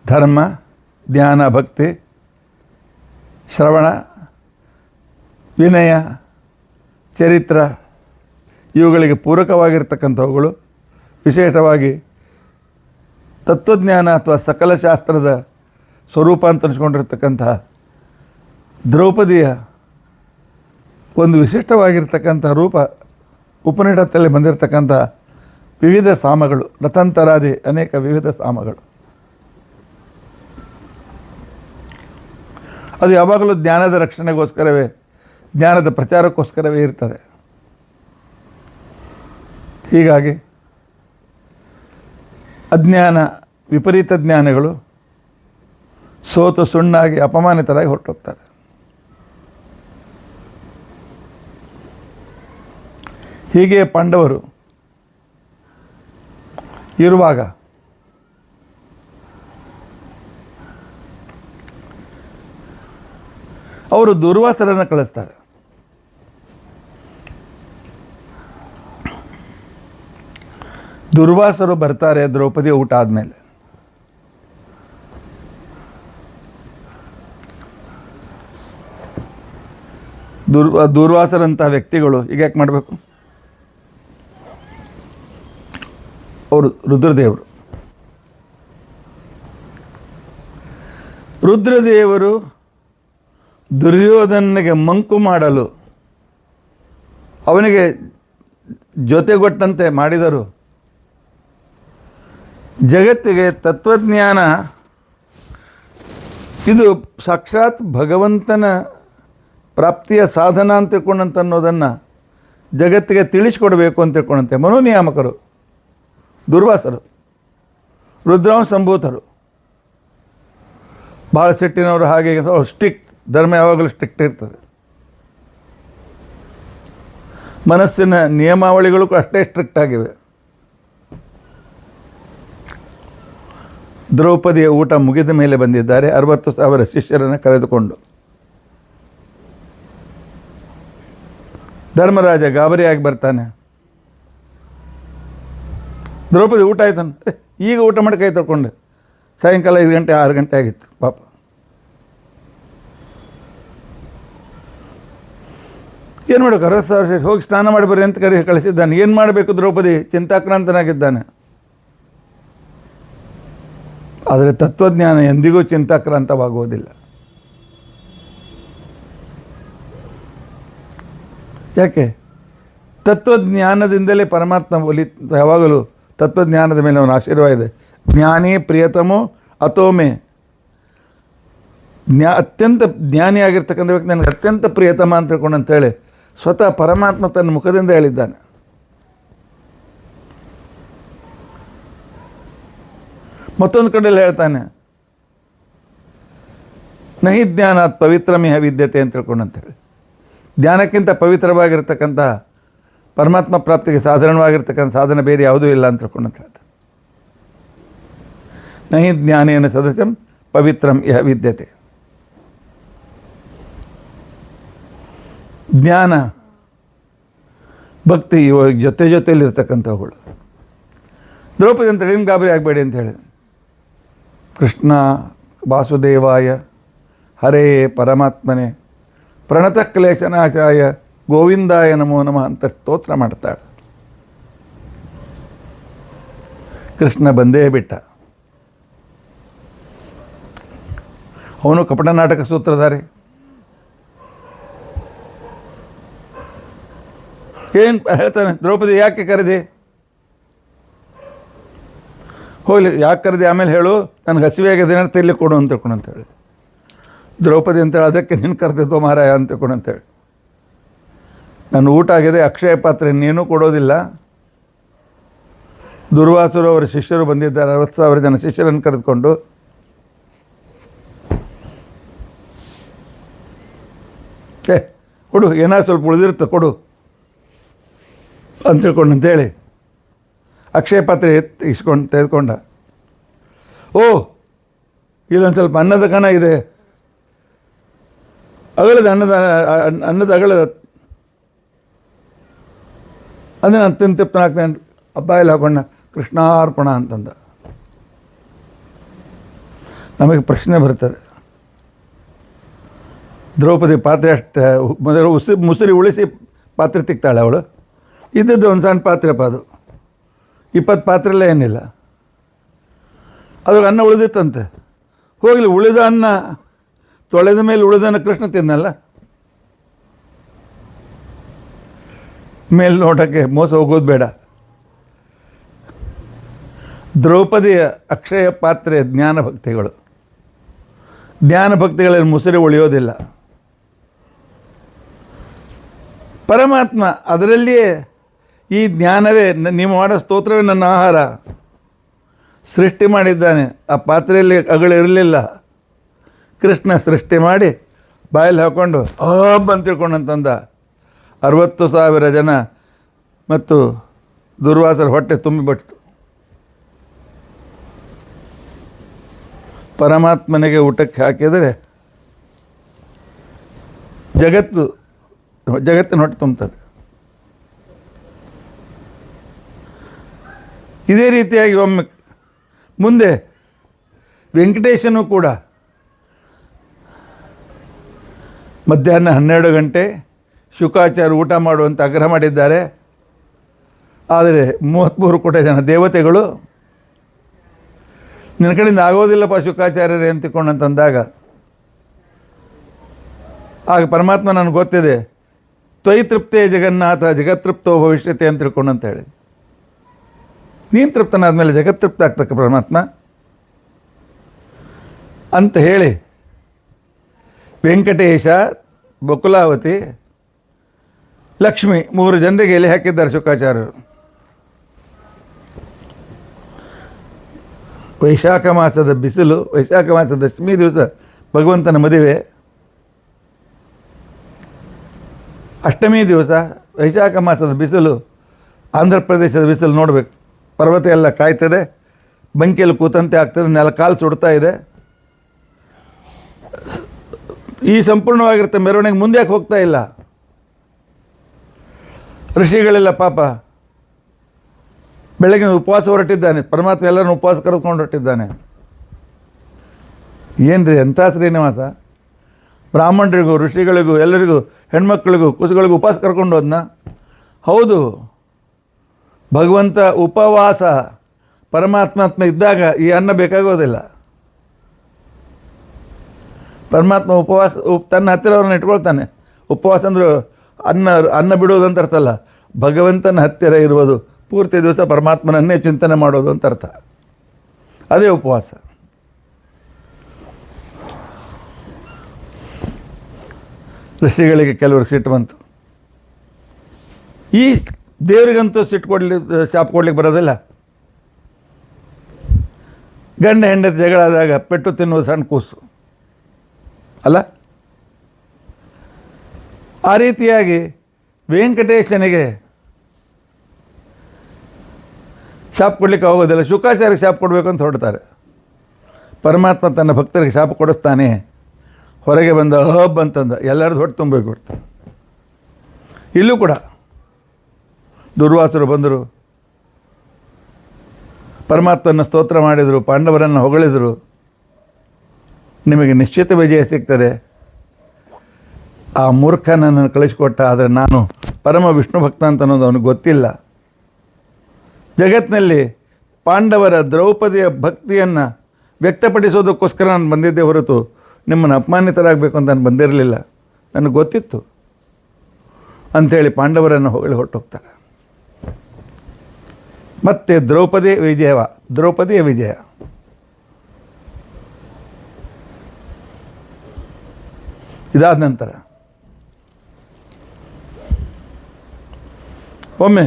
ಧರ್ಮ, ಜ್ಞಾನ, ಭಕ್ತಿ, ಶ್ರವಣ, ವಿನಯ, ಚರಿತ್ರ ಇವುಗಳಿಗೆ ಪೂರಕವಾಗಿರ್ತಕ್ಕಂಥವುಗಳು. ವಿಶೇಷವಾಗಿ ತತ್ವಜ್ಞಾನ ಅಥವಾ ಸಕಲ ಶಾಸ್ತ್ರದ ಸ್ವರೂಪ ಅಂತ ಅನಿಸ್ಕೊಂಡಿರ್ತಕ್ಕಂಥ ದ್ರೌಪದಿಯ ಒಂದು ವಿಶಿಷ್ಟವಾಗಿರ್ತಕ್ಕಂಥ ರೂಪ ಉಪನಿಷತ್ತಲ್ಲಿ ಬಂದಿರತಕ್ಕಂಥ ವಿವಿಧ ಸಾಮಗಳು, ರಥಂತರಾದಿ ಅನೇಕ ವಿವಿಧ ಸಾಮಗಳು. ಅದು ಯಾವಾಗಲೂ ಜ್ಞಾನದ ರಕ್ಷಣೆಗೋಸ್ಕರವೇ, ಜ್ಞಾನದ ಪ್ರಚಾರಕ್ಕೋಸ್ಕರವೇ ಇರ್ತದೆ. ಹೀಗಾಗಿ ಅಜ್ಞಾನ, ವಿಪರೀತ ಜ್ಞಾನಗಳು ಸೋತು ಸುಣ್ಣಾಗಿ ಅಪಮಾನಿತರಾಗಿ ಹೊರಟೋಗ್ತಾರೆ. ಹೀಗೆ ಪಾಂಡವರು ಇರುವಾಗ ಅವರು ದುರ್ವಾಸರನ್ನು ಕಳಿಸ್ತಾರೆ. ದುರ್ವಾಸರು ಬರ್ತಾರೆ ದ್ರೌಪದಿ ಊಟ ಆದಮೇಲೆ. ದುರ್ವಾಸರಂಥ ವ್ಯಕ್ತಿಗಳು ಈಗ ಯಾಕೆ ಮಾಡಬೇಕು? ಅವರು ರುದ್ರದೇವರು. ರುದ್ರದೇವರು ದುರ್ಯೋಧನನಿಗೆ ಮಂಕು ಮಾಡಲು ಅವನಿಗೆ ಜೊತೆಗೊಟ್ಟಂತೆ ಮಾಡಿದರು. ಜಗತ್ತಿಗೆ ತತ್ವಜ್ಞಾನ ಇದು ಸಾಕ್ಷಾತ್ ಭಗವಂತನ ಪ್ರಾಪ್ತಿಯ ಸಾಧನ ಅಂತ ತಿಳ್ಕೊಂಡಂತ ಅನ್ನೋದನ್ನು ಜಗತ್ತಿಗೆ ತಿಳಿಸ್ಕೊಡ್ಬೇಕು ಅಂತ ತಿಳ್ಕೊಂಡಂತೆ ಮನೋನಿಯಾಮಕರು ದುರ್ವಾಸರು, ರುದ್ರಾಂಶ ಸಂಭೂತರು, ಭಾಳ ಸಿಟ್ಟಿನವರು. ಹಾಗೆ ಸ್ಟ್ರಿಕ್ಟ್ ಧರ್ಮ ಯಾವಾಗಲೂ ಸ್ಟ್ರಿಕ್ಟ್ ಇರ್ತದೆ. ಮನಸ್ಸಿನ ನಿಯಮಾವಳಿಗಳು ಅಷ್ಟೇ ಸ್ಟ್ರಿಕ್ಟ್ ಆಗಿವೆ. ದ್ರೌಪದಿಯ ಊಟ ಮುಗಿದ ಮೇಲೆ ಬಂದಿದ್ದಾರೆ 60,000 ಶಿಷ್ಯರನ್ನು ಕರೆದುಕೊಂಡು. ಧರ್ಮರಾಜ ಗಾಬರಿಯಾಗಿ ಬರ್ತಾನೆ. ದ್ರೌಪದಿ ಊಟ ಆಯ್ತಾನೆ, ಈಗ ಊಟ ಮಾಡಿ ಕೈ ತಗೊಂಡು ಸಾಯಂಕಾಲ 5 ಗಂಟೆ 6 ಗಂಟೆ ಆಗಿತ್ತು ಪಾಪ. ಏನು ಮಾಡಬೇಕು? 60,000 ಹೋಗಿ ಸ್ನಾನ ಮಾಡಿ ಬರ್ರಿ ಅಂತ ಕಳಿಸಿದ್ದಾನೆ. ಏನು ಮಾಡಬೇಕು? ದ್ರೌಪದಿ ಚಿಂತಾಕ್ರಾಂತನಾಗಿದ್ದಾನೆ. ಆದರೆ ತತ್ವಜ್ಞಾನ ಎಂದಿಗೂ ಚಿಂತಾಕ್ರಾಂತವಾಗುವುದಿಲ್ಲ. ಯಾಕೆ? ತತ್ವಜ್ಞಾನದಿಂದಲೇ ಪರಮಾತ್ಮ ಯಾವಾಗಲೂ ತತ್ವಜ್ಞಾನದ ಮೇಲೆ ಅವನ ಆಶೀರ್ವಾದ ಇದೆ. ಜ್ಞಾನಿ ಪ್ರಿಯತಮೋ ಅಥೋಮೆ. ಅತ್ಯಂತ ಜ್ಞಾನಿಯಾಗಿರ್ತಕ್ಕಂಥ ವ್ಯಕ್ತಿ ನನಗೆ ಅತ್ಯಂತ ಪ್ರಿಯತಮ ಅಂತ ತಿಳ್ಕೊಂಡು ಅಂತೇಳಿ ಸ್ವತಃ ಪರಮಾತ್ಮ ತನ್ನ ಮುಖದಿಂದ ಹೇಳಿದ್ದಾನೆ. ಮತ್ತೊಂದು ಕಡೆಯಲ್ಲಿ ಹೇಳ್ತಾನೆ, ನಹಿ ಜ್ಞಾನಾತ್ ಪವಿತ್ರಮಿಹ ವಿದ್ಯತೆ ಅಂತ ತಿಳ್ಕೊಂಡು ಅಂತೇಳಿ. ಜ್ಞಾನಕ್ಕಿಂತ ಪವಿತ್ರವಾಗಿರ್ತಕ್ಕಂಥ ಪರಮಾತ್ಮ ಪ್ರಾಪ್ತಿಗೆ ಸಾಧಾರಣವಾಗಿರ್ತಕ್ಕಂಥ ಸಾಧನ ಬೇರೆ ಯಾವುದೂ ಇಲ್ಲ ಅಂತ ತಿಳ್ಕೊಂಡು ಅಂತ ಹೇಳ್ತಾನೆ. ನಹಿ ಜ್ಞಾನೇನ ಸದಸ್ಯಂ ಪವಿತ್ರಂ ಇಹ ವಿದ್ಯತೆ. ಜ್ಞಾನ ಭಕ್ತಿ ಇವಾಗ ಜೊತೆಯಲ್ಲಿರ್ತಕ್ಕಂಥವುಗಳು. ದ್ರೌಪದಿ ಅಂತ ಹೇಳಿ ಗಾಬರಿ ಆಗಬೇಡಿ ಅಂತ ಹೇಳಿ, ಕೃಷ್ಣ ವಾಸುದೇವಾಯ ಹರೇ ಪರಮಾತ್ಮನೇ ಪ್ರಣತಃ ಕ್ಲೇಶನಾಶಾಯ ಗೋವಿಂದಾಯ ನಮೋ ನಮಃ ಅಂತ ಸ್ತೋತ್ರ ಮಾಡ್ತಾಳೆ. ಕೃಷ್ಣ ಬಂದೇ ಬಿಟ್ಟ. ಅವನು ಕಪಟ ನಾಟಕ ಸೂತ್ರಧಾರಿ. ಏನು ಹೇಳ್ತಾನೆ, ದ್ರೌಪದಿ ಯಾಕೆ ಕರೆದಿ? ಹೋಗಲಿ, ಯಾಕೆ ಕರೆದಿ ಆಮೇಲೆ ಹೇಳು, ನನಗೆ ಹಸಿವೆಯಾಗಿದೆ ಅಂತ ಇಲ್ಲಿ ಕೊಡು ಅಂತ ತಿಳ್ಕೊಂಡು ಅಂತೇಳಿ. ದ್ರೌಪದಿ ಅಂತೇಳಿ ಅದಕ್ಕೆ ನೀನು ಕರೆದಿದ್ದೋ ಮಾರಾಯ ಅಂತ ತಿಳ್ಕೊಂಡು ಅಂತೇಳಿ. ನನ್ನ ಊಟ ಆಗಿದೆ, ಅಕ್ಷಯ ಪಾತ್ರೆ ನೀನು ಕೊಡೋದಿಲ್ಲ. ದುರ್ವಾಸರು ಅವರ ಶಿಷ್ಯರು ಬಂದಿದ್ದಾರೆ, 60,000 ಜನ ಶಿಷ್ಯರನ್ನು ಕರೆದುಕೊಂಡು. ಕೊಡು, ಏನಾದ್ರು ಸ್ವಲ್ಪ ಉಳಿದಿರುತ್ತೆ ಕೊಡು ಅಂತ ತಿಳ್ಕೊಂಡು ಅಂತೇಳಿ ಅಕ್ಷಯ ಪಾತ್ರೆ ತೆಗೆದುಕೊಂಡ. ಓ, ಇಲ್ಲೊಂದು ಸ್ವಲ್ಪ ಅನ್ನದ ಕಣ ಇದೆ, ಅಗಳದ ಅನ್ನದ ಅಗಳದ ಅಂದರೆ ನಾನು ತಿಂತಿಪ್ಪನಾಗ್ತೇನೆ ಅಂತ ಹಬ್ಬಾಯಲ್ಲಿ ಹಾಕೊಂಡ. ಕೃಷ್ಣಾರ್ಪಣ ಅಂತಂದ. ನಮಗೆ ಪ್ರಶ್ನೆ ಬರ್ತದೆ, ದ್ರೌಪದಿ ಪಾತ್ರೆ ಅಷ್ಟು ಮೊದಲು ಮುಸುರಿ ಉಳಿಸಿ ಪಾತ್ರೆ ತಿಕ್ತಾಳೆ ಅವಳು. ಇದ್ದದ್ದು ಒಂದು ಸಣ್ಣ ಪಾತ್ರೆಪ್ಪ, ಅದು 20 ಪಾತ್ರೆಲ್ಲೇ ಏನಿಲ್ಲ. ಅದ್ರಾಗ ಅನ್ನ ಉಳಿದಿತ್ತಂತೆ. ಹೋಗಲಿ, ಉಳಿದ ಅನ್ನ ತೊಳೆದ ಮೇಲೆ ಉಳಿದನ್ನ ಕೃಷ್ಣ ತಿನ್ನಲ್ಲ. ಮೇಲೆ ನೋಟಕ್ಕೆ ಮೋಸ ಹೋಗೋದು ಬೇಡ. ದ್ರೌಪದಿಯ ಅಕ್ಷಯ ಪಾತ್ರೆ ಜ್ಞಾನ ಭಕ್ತಿಗಳು. ಜ್ಞಾನ ಭಕ್ತಿಗಳಲ್ಲಿ ಮುಸುರಿ ಉಳಿಯೋದಿಲ್ಲ. ಪರಮಾತ್ಮ ಅದರಲ್ಲಿಯೇ ಈ ಜ್ಞಾನವೇ ನೀವು ಮಾಡೋ ಸ್ತೋತ್ರವೇ ನನ್ನ ಆಹಾರ ಸೃಷ್ಟಿ ಮಾಡಿದ್ದಾನೆ. ಆ ಪಾತ್ರೆಯಲ್ಲಿ ಅಗಳಿರಲಿಲ್ಲ. ಕೃಷ್ಣ ಸೃಷ್ಟಿ ಮಾಡಿ ಬಾಯಲ್ಲಿ ಹಾಕ್ಕೊಂಡು ಅಂತ ತಿಳ್ಕೊಂಡಂತಂದ. 60,000 ಜನ ಮತ್ತು ದುರ್ವಾಸರ ಹೊಟ್ಟೆ ತುಂಬಿಬಿಡ್ತು. ಪರಮಾತ್ಮನಿಗೆ ಊಟಕ್ಕೆ ಹಾಕಿದರೆ ಜಗತ್ತಿನ ಹೊಟ್ಟೆ ತುಂಬುತ್ತದೆ. ಇದೇ ರೀತಿಯಾಗಿ ಒಮ್ಮೆ ಮುಂದೆ ವೆಂಕಟೇಶನು ಕೂಡ ಮಧ್ಯಾಹ್ನ 12 ಗಂಟೆ ಶುಕಾಚಾರ್ಯ ಊಟ ಮಾಡುವಂತ ಆಗ್ರಹ ಮಾಡಿದ್ದಾರೆ. ಆದರೆ 33 ಕೋಟಿ ಜನ ದೇವತೆಗಳು ನಿನ್ನ ಕಡೆಯಿಂದ ಆಗೋದಿಲ್ಲಪ್ಪ ಶುಕಾಚಾರ್ಯರೇ ಅಂತಿಕೊಂಡಂತಂದಾಗ ಆಗ ಪರಮಾತ್ಮ ನನಗೆ ಗೊತ್ತಿದೆ, ತ್ವಯಿ ತೃಪ್ತೇ ಜಗನ್ನಾಥ ಜಗತ್ತೃಪ್ತೋ ಭವಿಷ್ಯತೆ ಅಂತ ತಿಳ್ಕೊಂಡಂತ ಹೇಳಿ, ನೀನು ತೃಪ್ತನಾದ್ಮೇಲೆ ಜಗತ್ತೃಪ್ತ ಆಗ್ತಕ್ಕ ಪರಮಾತ್ಮ ಅಂತ ಹೇಳಿ ವೆಂಕಟೇಶ, ಬಕುಲಾವತಿ, ಲಕ್ಷ್ಮಿ 3 ಜನರಿಗೆ ಎಲೆ ಹಾಕಿದ್ದಾರೆ ಶುಕಾಚಾರ್ಯರು. ವೈಶಾಖ ಮಾಸದ ಬಿಸಿಲು, ವೈಶಾಖ ಮಾಸದ ದಶಮಿ ದಿವಸ ಭಗವಂತನ ಮದುವೆ, ಅಷ್ಟಮಿ ದಿವಸ ವೈಶಾಖ ಮಾಸದ ಬಿಸಿಲು, ಆಂಧ್ರ ಪ್ರದೇಶದ ಬಿಸಿಲು ನೋಡಬೇಕು. ಪರ್ವತ ಎಲ್ಲ ಕಾಯ್ತದೆ, ಬಂಕಿಯಲ್ಲಿ ಕೂತಂತೆ ಆಗ್ತದೆ, ಕಾಲು ಸುಡ್ತಾ ಇದೆ. ಈ ಸಂಪೂರ್ಣವಾಗಿರುತ್ತೆ ಮೆರವಣಿಗೆ ಮುಂದೆ ಯಾಕೆ ಹೋಗ್ತಾ ಇಲ್ಲ? ಋಷಿಗಳೆಲ್ಲ ಪಾಪ ಬೆಳಗಿನ ಉಪವಾಸ ಹೊರಟಿದ್ದಾನೆ, ಪರಮಾತ್ಮ ಎಲ್ಲರನ್ನು ಉಪವಾಸ ಕರೆದುಕೊಂಡು ಹೊರಟಿದ್ದಾನೆ. ಏನು ರೀ ಎಂಥ ಶ್ರೀನಿವಾಸ, ಬ್ರಾಹ್ಮಣರಿಗೂ ಋಷಿಗಳಿಗೂ ಎಲ್ಲರಿಗೂ ಹೆಣ್ಮಕ್ಳಿಗೂ ಕುಸುಗಳಿಗೂ ಉಪವಾಸ ಕರ್ಕೊಂಡು ಹೋದ್ನ? ಹೌದು, ಭಗವಂತ ಉಪವಾಸ ಪರಮಾತ್ಮ ಇದ್ದಾಗ ಈ ಅನ್ನ ಬೇಕಾಗೋದಿಲ್ಲ. ಪರಮಾತ್ಮ ಉಪವಾಸ ತನ್ನ ಹತ್ತಿರವ್ರನ್ನ ಇಟ್ಕೊಳ್ತಾನೆ. ಉಪವಾಸ ಅಂದ್ರೆ ಅನ್ನ ಬಿಡುವುದು ಅಂತ ಅರ್ಥ ಅಲ್ಲ, ಭಗವಂತನ ಹತ್ತಿರ ಇರುವುದು, ಪೂರ್ತಿ ದಿವಸ ಪರಮಾತ್ಮನನ್ನೇ ಚಿಂತನೆ ಮಾಡೋದು ಅಂತ ಅರ್ಥ. ಅದೇ ಉಪವಾಸ. ಋಷಿಗಳಿಗೆ ಕೆಲವ್ರಿಗೆ ಸಿಟ್ಟು ಬಂತು. ಈ ದೇವರಿಗಂತೂ ಸಿಟ್ಟು ಶಾಪ ಕೊಡ್ಲಿಕ್ಕೆ ಬರೋದಿಲ್ಲ. ಗಂಡ ಹೆಂಡತಿ ಜಗಳ ಆದಾಗ ಪೆಟ್ಟು ತಿನ್ನುವುದು ಸಣ್ಣ ಕೂಸು ಅಲ್ಲ. ಆ ರೀತಿಯಾಗಿ ವೆಂಕಟೇಶನಿಗೆ ಶಾಪ ಕೊಡಲಿಕ್ಕೆ ಆಗೋದಿಲ್ಲ, ಶುಕಾಚಾರ್ಯಕ್ಕೆ ಶಾಪ ಕೊಡಬೇಕು ಅಂತ ಹೊರಡ್ತಾರೆ. ಪರಮಾತ್ಮ ತನ್ನ ಭಕ್ತರಿಗೆ ಶಾಪ ಕೊಡಿಸ್ತಾನೆ. ಹೊರಗೆ ಬಂದ ಹಬ್ ಅಂತಂದ ಎಲ್ಲರದ್ದು ಹೊಟ್ಟೆ ತುಂಬಬೇಕು ಹೊರತು. ಇಲ್ಲೂ ಕೂಡ ದುರ್ವಾಸರು ಬಂದರು, ಪರಮಾತ್ಮನ ಸ್ತೋತ್ರ ಮಾಡಿದರು, ಪಾಂಡವರನ್ನು ಹೊಗಳಿದರು. ನಿಮಗೆ ನಿಶ್ಚಿತ ವಿಜಯ ಸಿಗ್ತದೆ. ಆ ಮೂರ್ಖ ನನ್ನನ್ನು ಕಳಿಸಿಕೊಟ್ಟ, ಆದರೆ ನಾನು ಪರಮ ವಿಷ್ಣು ಭಕ್ತ ಅಂತ ಅನ್ನೋದು ಅವನಿಗೆ ಗೊತ್ತಿಲ್ಲ. ಜಗತ್ತಿನಲ್ಲಿ ಪಾಂಡವರ ದ್ರೌಪದಿಯ ಭಕ್ತಿಯನ್ನು ವ್ಯಕ್ತಪಡಿಸೋದಕ್ಕೋಸ್ಕರ ನಾನು ಬಂದಿದ್ದೆ ಹೊರತು ನಿಮ್ಮನ್ನು ಅಪಮಾನಿತರಾಗಬೇಕು ಅಂತ ನಾನು ಬಂದಿರಲಿಲ್ಲ, ನನಗೆ ಗೊತ್ತಿತ್ತು ಅಂಥೇಳಿ ಪಾಂಡವರನ್ನು ಹೊಗಳಿ ಹೊರಟೋಗ್ತಾರೆ. ಮತ್ತು ದ್ರೌಪದಿಯ ವಿಜಯ. ಇದಾದ ನಂತರ ಒಮ್ಮೆ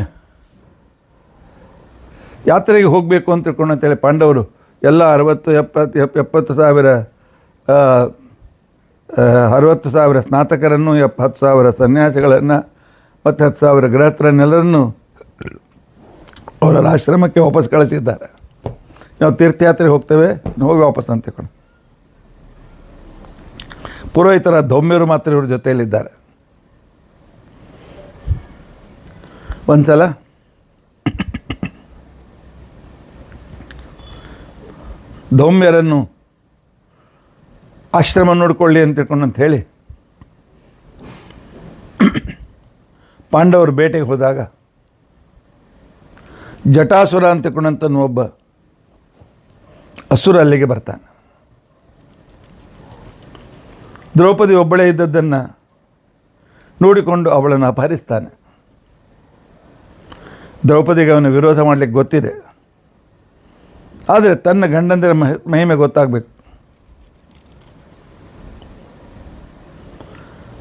ಯಾತ್ರೆಗೆ ಹೋಗಬೇಕು ಅಂತ ತಿಳ್ಕೊಂಡು ಅಂತೇಳಿ ಪಾಂಡವರು ಎಲ್ಲ 60,000 ಸ್ನಾತಕರನ್ನು, 10,000 ಸನ್ಯಾಸಿಗಳನ್ನು ಮತ್ತು 10,000 ಗೃಹಸ್ಥರನ್ನೆಲ್ಲರನ್ನು ಅವರ ಆಶ್ರಮಕ್ಕೆ ವಾಪಸ್ ಕಳಿಸಿದ್ದಾರೆ. ನಾವು ತೀರ್ಥಯಾತ್ರೆಗೆ ಹೋಗ್ತೇವೆ, ಹೋಗಿ ವಾಪಸ್ ಅಂತ ತಿಳ್ಕೊಂಡು. ಪುರೋಹಿತರ ಧೌಮ್ಯರು ಮಾತ್ರ ಇವ್ರ ಜೊತೆಯಲ್ಲಿದ್ದಾರೆ. ಒಂದು ಸಲ ಧೌಮ್ಯರನ್ನು ಆಶ್ರಮ ನೋಡಿಕೊಳ್ಳಿ ಅಂತ ತಿಳ್ಕೊಂಡು ಅಂತ ಹೇಳಿ ಪಾಂಡವರು ಬೇಟೆಗೆ ಹೋದಾಗ ಜಟಾಸುರ ಅಂತ ತಿಳ್ಕೊಂಡಂತ ಒಬ್ಬ ಅಸುರ ಅಲ್ಲಿಗೆ ಬರ್ತಾನೆ. ದ್ರೌಪದಿ ಒಬ್ಬಳೇ ಇದ್ದದ್ದನ್ನು ನೋಡಿಕೊಂಡು ಅವಳನ್ನು ಅಪಹರಿಸ್ತಾನೆ. ದ್ರೌಪದಿಗೆ ಅವನ ವಿರೋಧ ಮಾಡಲಿಕ್ಕೆ ಗೊತ್ತಿದೆ, ಆದರೆ ತನ್ನ ಗಂಡಂದಿರ ಮಹಿಮೆ ಗೊತ್ತಾಗಬೇಕು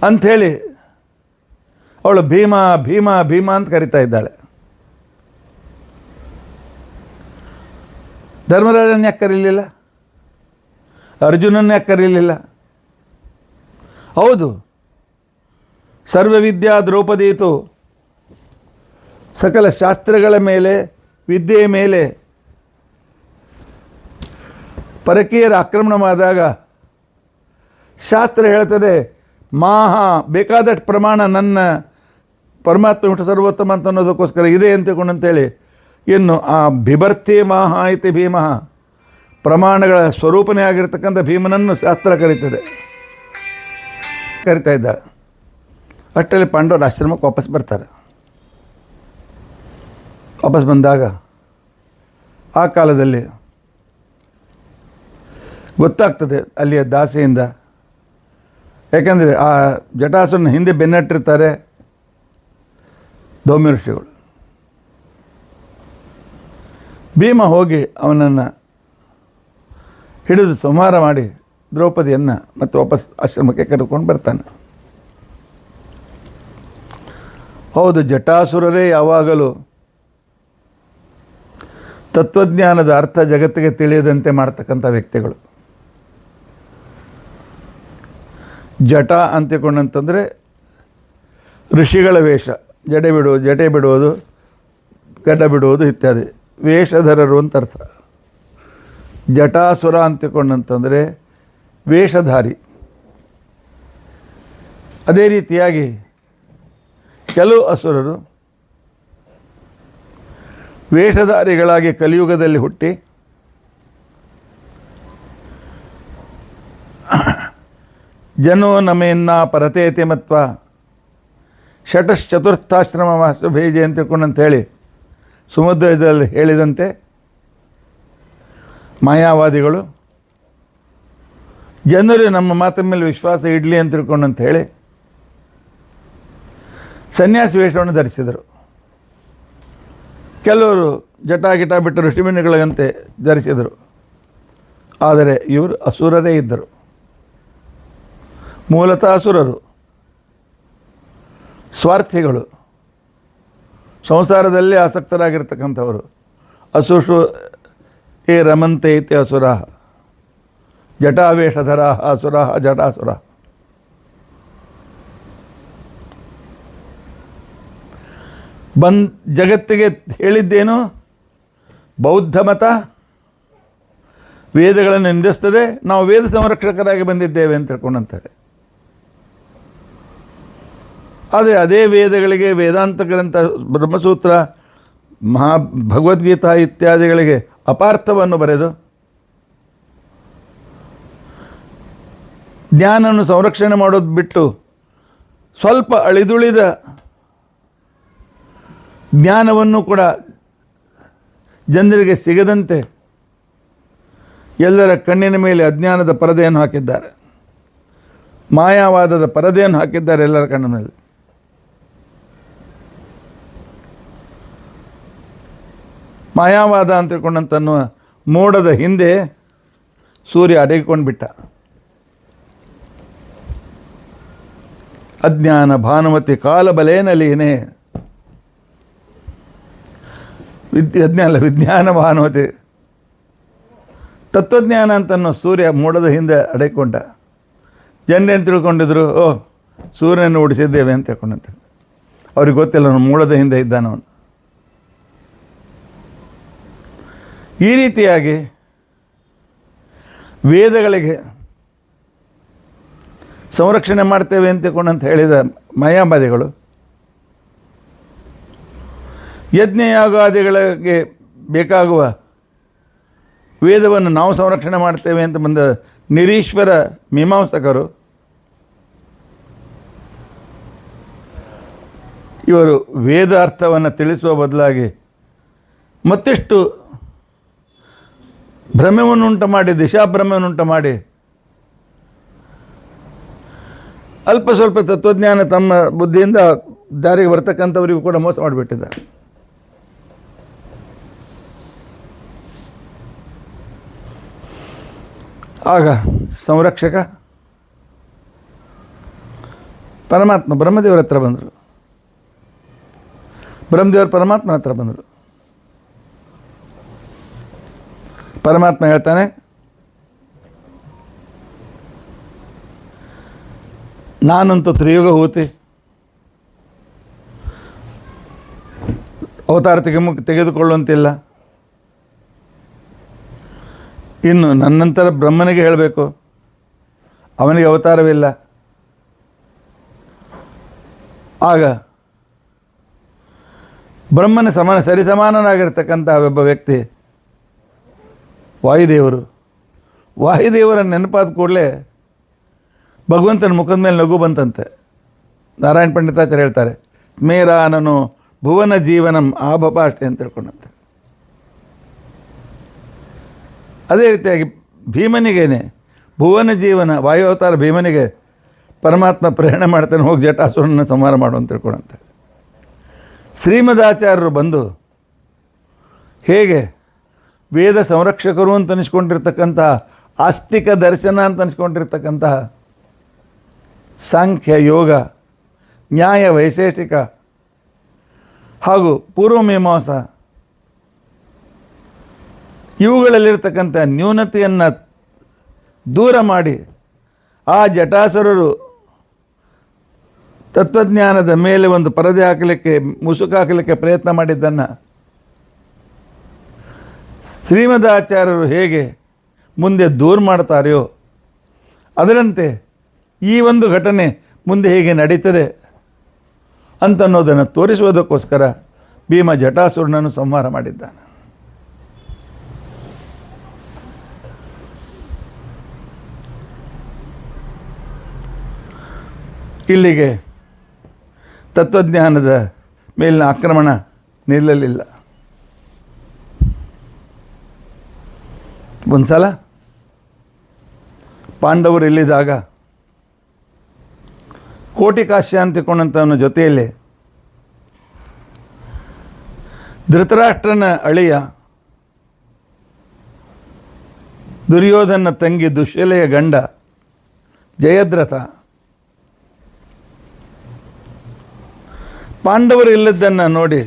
ಅಂಥೇಳಿ ಅವಳು ಭೀಮಾ ಭೀಮಾ ಭೀಮಾ ಅಂತ ಕರಿತಾ ಇದ್ದಾಳೆ. ಧರ್ಮರಾಜನ ಯಾಕೆ ಕರೀಲಿಲ್ಲ? ಅರ್ಜುನನ್ನ ಯಾಕೆ ಕರೀಲಿಲ್ಲ? ಹೌದು, ಸರ್ವವಿದ್ಯಾ ದ್ರೌಪದೀತು ಸಕಲ ಶಾಸ್ತ್ರಗಳ ಮೇಲೆ, ವಿದ್ಯೆಯ ಮೇಲೆ ಪರಕೀಯರ ಆಕ್ರಮಣವಾದಾಗ ಶಾಸ್ತ್ರ ಹೇಳ್ತದೆ, ಬೇಕಾದಷ್ಟು ಪ್ರಮಾಣ ನನ್ನ ಪರಮಾತ್ಮ ವಿಷ್ಣು ಸರ್ವೋತ್ತಮ ಅಂತ ಅನ್ನೋದಕ್ಕೋಸ್ಕರ ಇದೆ ಅಂತೇಳಿ ಇನ್ನು ಆ ಬಿಭರ್ತಿ ಮಾಹ ಇತಿ ಭೀಮಃ, ಪ್ರಮಾಣಗಳ ಸ್ವರೂಪನೇ ಆಗಿರ್ತಕ್ಕಂಥ ಭೀಮನನ್ನು ಶಾಸ್ತ್ರ ಕರಿತಾ ಇದ್ದ. ಅಷ್ಟರಲ್ಲಿ ಪಾಂಡವರು ಆಶ್ರಮಕ್ಕೆ ವಾಪಸ್ ಬರ್ತಾರೆ. ವಾಪಸ್ ಬಂದಾಗ ಆ ಕಾಲದಲ್ಲಿ ಗೊತ್ತಾಗ್ತದೆ ಅಲ್ಲಿಯ ದಾಸೆಯಿಂದ, ಯಾಕೆಂದರೆ ಆ ಜಟಾಸುರನ ಹಿಂದೆ ಬೆನ್ನಟ್ಟಿರ್ತಾರೆ ಧೌಮ್ಯ ಋಷಿಗಳು. ಭೀಮ ಹೋಗಿ ಅವನನ್ನು ಹಿಡಿದು ಸಂಹಾರ ಮಾಡಿ ದ್ರೌಪದಿಯನ್ನು ಮತ್ತೆ ವಾಪಸ್ ಆಶ್ರಮಕ್ಕೆ ಕರೆದುಕೊಂಡು ಬರ್ತಾನೆ. ಹೌದು, ಜಟಾಸುರರೇ ಯಾವಾಗಲೂ ತತ್ವಜ್ಞಾನದ ಅರ್ಥ ಜಗತ್ತಿಗೆ ತಿಳಿಯದಂತೆ ಮಾಡ್ತಕ್ಕಂಥ ವ್ಯಕ್ತಿಗಳು. ಜಟ ಅಂತಿಕೊಂಡಂತಂದರೆ ಋಷಿಗಳ ವೇಷ, ಜಟೆ ಬಿಡುವುದು, ಗಡ್ಡ ಬಿಡುವುದು ಇತ್ಯಾದಿ, ವೇಷಧರರು ಅಂತ ಅರ್ಥ. ಜಟಾಸುರ ಅಂತಿಕೊಂಡಂತಂದರೆ ವೇಷಧಾರಿ. ಅದೇ ರೀತಿಯಾಗಿ ಕೆಲವು ಅಸುರರು ವೇಷಧಾರಿಗಳಾಗಿ ಕಲಿಯುಗದಲ್ಲಿ ಹುಟ್ಟಿ ಜನೋ ನಮೇನ್ನ ಪರತೇತಿ ಮತ್ವ ಷಟಶ್ಚತುರ್ಥಾಶ್ರಮ ವಾಸ್ತು ಭೇಜೆ ಅಂತ ತಿಳ್ಕೊಂಡಂಥೇಳಿ ಸುಮಧ್ವದಲ್ಲಿ ಹೇಳಿದಂತೆ ಮಾಯಾವಾದಿಗಳು ಜನರು ನಮ್ಮ ಮಾತಿನ ಮೇಲೆ ವಿಶ್ವಾಸ ಇಡಲಿ ಅಂತ ತಿಳ್ಕೊಂಡಂತ ಹೇಳಿ ಸನ್ಯಾಸಿ ವೇಷವನ್ನು ಧರಿಸಿದರು. ಕೆಲವರು ಜಟಾಗಿಟ ಬಿಟ್ಟು ಋಷಿಮುನಿಗಳಿಗಂತೆ ಧರಿಸಿದರು. ಆದರೆ ಇವರು ಅಸುರರೇ ಇದ್ದರು, ಮೂಲತಃ ಅಸುರರು, ಸ್ವಾರ್ಥಿಗಳು, ಸಂಸಾರದಲ್ಲಿ ಆಸಕ್ತರಾಗಿರ್ತಕ್ಕಂಥವರು. ಅಸುಷು ಏ ರಮಂತೆ ಇತಿ ಅಸುರ, ಜಟಾವೇಷಧರ ಅಸುರ ಜಟಾಸುರ. ಜಗತ್ತಿಗೆ ಹೇಳಿದ್ದೇನು? ಬೌದ್ಧ ಮತ ವೇದಗಳನ್ನು ನಿಂದಿಸ್ತದೆ, ನಾವು ವೇದ ಸಂರಕ್ಷಕರಾಗಿ ಬಂದಿದ್ದೇವೆ ಅಂತ ತಿಳ್ಕೊಂಡಂತೇಳಿ. ಆದರೆ ಅದೇ ವೇದಗಳಿಗೆ, ವೇದಾಂತ ಗ್ರಂಥ, ಬ್ರಹ್ಮಸೂತ್ರ, ಭಗವದ್ಗೀತಾ ಇತ್ಯಾದಿಗಳಿಗೆ ಅಪಾರ್ಥವನ್ನು ಬರೆದು ಜ್ಞಾನವನ್ನು ಸಂರಕ್ಷಣೆ ಮಾಡೋದು ಬಿಟ್ಟು ಸ್ವಲ್ಪ ಅಳಿದುಳಿದ ಜ್ಞಾನವನ್ನು ಕೂಡ ಜನರಿಗೆ ಸಿಗದಂತೆ ಎಲ್ಲರ ಕಣ್ಣಿನ ಮೇಲೆ ಅಜ್ಞಾನದ ಪರದೆಯನ್ನು ಹಾಕಿದ್ದಾರೆ, ಮಾಯಾವಾದದ ಪರದೆಯನ್ನು ಹಾಕಿದ್ದಾರೆ ಎಲ್ಲರ ಕಣ್ಣಿನ ಮೇಲೆ. ಮಾಯಾವಾದ ಅಂತ ತಿಳ್ಕೊಂಡಂತನ್ನುವ ಮೋಡದ ಹಿಂದೆ ಸೂರ್ಯ ಅಡಗಿಕೊಂಡು ಬಿಟ್ಟ. ಅಜ್ಞಾನ ಭಾನುಮತಿ ಕಾಲಬಲೇನ ಲೀನೆ, ವಿಜ್ಞಾನ ಭಾನುಮತಿ, ತತ್ವಜ್ಞಾನ ಅಂತನ್ನೋ ಸೂರ್ಯ ಮೋಡದ ಹಿಂದೆ ಅಡಗಿಕೊಂಡ. ಜನರೇನು ತಿಳ್ಕೊಂಡಿದ್ರು, ಸೂರ್ಯನನ್ನು ಉಡಿಸಿದ್ದೇವೆ ಅಂತ ತಿಳ್ಕೊಂಡಂತೆ. ಅವ್ರಿಗೆ ಗೊತ್ತಿಲ್ಲ ಅವನು ಮೋಡದ ಹಿಂದೆ ಇದ್ದಾನವನು. ಈ ರೀತಿಯಾಗಿ ವೇದಗಳಿಗೆ ಸಂರಕ್ಷಣೆ ಮಾಡ್ತೇವೆ ಅಂತ ಹೇಳಿದ ಮಾಯಾವಾದಿಗಳು ಯಜ್ಞಯಾಗಾದಿಗಳಿಗೆ ಬೇಕಾಗುವ ವೇದವನ್ನು ನಾವು ಸಂರಕ್ಷಣೆ ಮಾಡ್ತೇವೆ ಅಂತ ಬಂದ ನಿರೀಶ್ವರ ಮೀಮಾಂಸಕರು ಇವರು ವೇದ ಅರ್ಥವನ್ನು ತಿಳಿಸುವ ಬದಲಾಗಿ ಮತ್ತಿಷ್ಟು ಭ್ರಮೆಯನ್ನುಂಟು ಮಾಡಿ, ದಿಶಾಭ್ರಮೆಯನ್ನುಂಟು ಮಾಡಿ ಅಲ್ಪ ಸ್ವಲ್ಪ ತತ್ವಜ್ಞಾನ ತಮ್ಮ ಬುದ್ಧಿಯಿಂದ ಜಾರಿಗೆ ಬರ್ತಕ್ಕಂಥವರಿಗೂ ಕೂಡ ಮೋಸ ಮಾಡಿಬಿಟ್ಟಿದ್ದಾರೆ. ಆಗ ಸಂರಕ್ಷಕ ಪರಮಾತ್ಮ ಬ್ರಹ್ಮದೇವರ ಹತ್ರ ಬಂದರು. ಬ್ರಹ್ಮದೇವರು ಪರಮಾತ್ಮನ ಹತ್ರ ಬಂದರು. ಪರಮಾತ್ಮ ಹೇಳ್ತಾನೆ, ನಾನಂತೂ ತ್ರಿಯುಗ ಹೂತಿ, ಅವತಾರ ತೆಗೆದುಕೊಳ್ಳುವಂತಿಲ್ಲ. ಇನ್ನು ನನ್ನಂತರ ಬ್ರಹ್ಮನಿಗೆ ಹೇಳಬೇಕು, ಅವನಿಗೆ ಅವತಾರವಿಲ್ಲ. ಆಗ ಬ್ರಹ್ಮನ ಸರಿಸಮಾನನಾಗಿರ್ತಕ್ಕಂಥ ಒಬ್ಬ ವ್ಯಕ್ತಿ ವಾಯುದೇವರು. ವಾಯುದೇವರ ನೆನಪಾದ ಕೂಡಲೇ ಭಗವಂತನ ಮುಖದ ಮೇಲೆ ನಗು ಬಂತಂತೆ. ನಾರಾಯಣ ಪಂಡಿತಾಚಾರ್ಯ ಹೇಳ್ತಾರೆ, ಮೇರಾನನು ಭುವನ ಜೀವನಂ ಆಭಪಾಷ್ಟೆ ಅಂತ ತಿಳ್ಕೊಂಡಂತೆ. ಅದೇ ರೀತಿಯಾಗಿ ಭೀಮನಿಗೇನೆ ಭುವನ ಜೀವನ ವಾಯು ಅವತಾರ ಭೀಮನಿಗೆ ಪರಮಾತ್ಮ ಪ್ರೇರಣೆ ಮಾಡ್ತಾನೆ, ಹೋಗಿ ಜಟಾಸುರನ ಸಂಹಾರ ಮಾಡು ಅಂತ ತಿಳ್ಕೊಂಡಂತೆ. ಶ್ರೀಮದಾಚಾರ್ಯರು ಬಂದು ಹೇಗೆ ವೇದ ಸಂರಕ್ಷಕರು ಅಂತ ಅನಿಸ್ಕೊಂಡಿರ್ತಕ್ಕಂಥ, ಆಸ್ತಿಕ ದರ್ಶನ ಅಂತ ಅನಿಸ್ಕೊಂಡಿರ್ತಕ್ಕಂತಹ ಸಾಂಖ್ಯ, ಯೋಗ, ನ್ಯಾಯ, ವೈಶೇಷಿಕ ಹಾಗೂ ಪೂರ್ವಮೀಮಾಂಸ ಇವುಗಳಲ್ಲಿರ್ತಕ್ಕಂಥ ನ್ಯೂನತೆಯನ್ನು ದೂರ ಮಾಡಿ ಆ ಜಟಾಸುರರು ತತ್ವಜ್ಞಾನದ ಮೇಲೆ ಒಂದು ಪರದೆ ಹಾಕಲಿಕ್ಕೆ, ಮುಸುಕು ಹಾಕಲಿಕ್ಕೆ ಪ್ರಯತ್ನ ಮಾಡಿದ್ದನ್ನು ಶ್ರೀಮದಾಚಾರ್ಯರು ಹೇಗೆ ಮುಂದೆ ದೂರ ಮಾಡ್ತಾರೆಯೋ ಅದರಂತೆ ಈ ಒಂದು ಘಟನೆ ಮುಂದೆ ಹೇಗೆ ನಡೀತದೆ ಅಂತನ್ನೋದನ್ನು ತೋರಿಸುವುದಕ್ಕೋಸ್ಕರ ಭೀಮ ಜಟಾಸುರನನ್ನು ಸಂಹಾರ ಮಾಡಿದ್ದಾನೆ. ಇಲ್ಲಿಗೆ ತತ್ವಜ್ಞಾನದ ಮೇಲಿನ ಆಕ್ರಮಣ ನಿಲ್ಲಲಿಲ್ಲ. ಒಂದು ಸಲ ಪಾಂಡವರು ಇಲ್ಲಿದ್ದಾಗ ಕೋಟಿಕಾಶ್ಯ ಅಂತಿಕೊಂಡಂಥವನ ಜೊತೆಯಲ್ಲಿ ಧೃತರಾಷ್ಟ್ರನ ಅಳಿಯ ದುರ್ಯೋಧನ ತಂಗಿ ದುಶ್ಯಲೆಯ ಗಂಡ ಜಯದ್ರಥ ಪಾಂಡವರು ಇಲ್ಲದ್ದನ್ನು ನೋಡಿ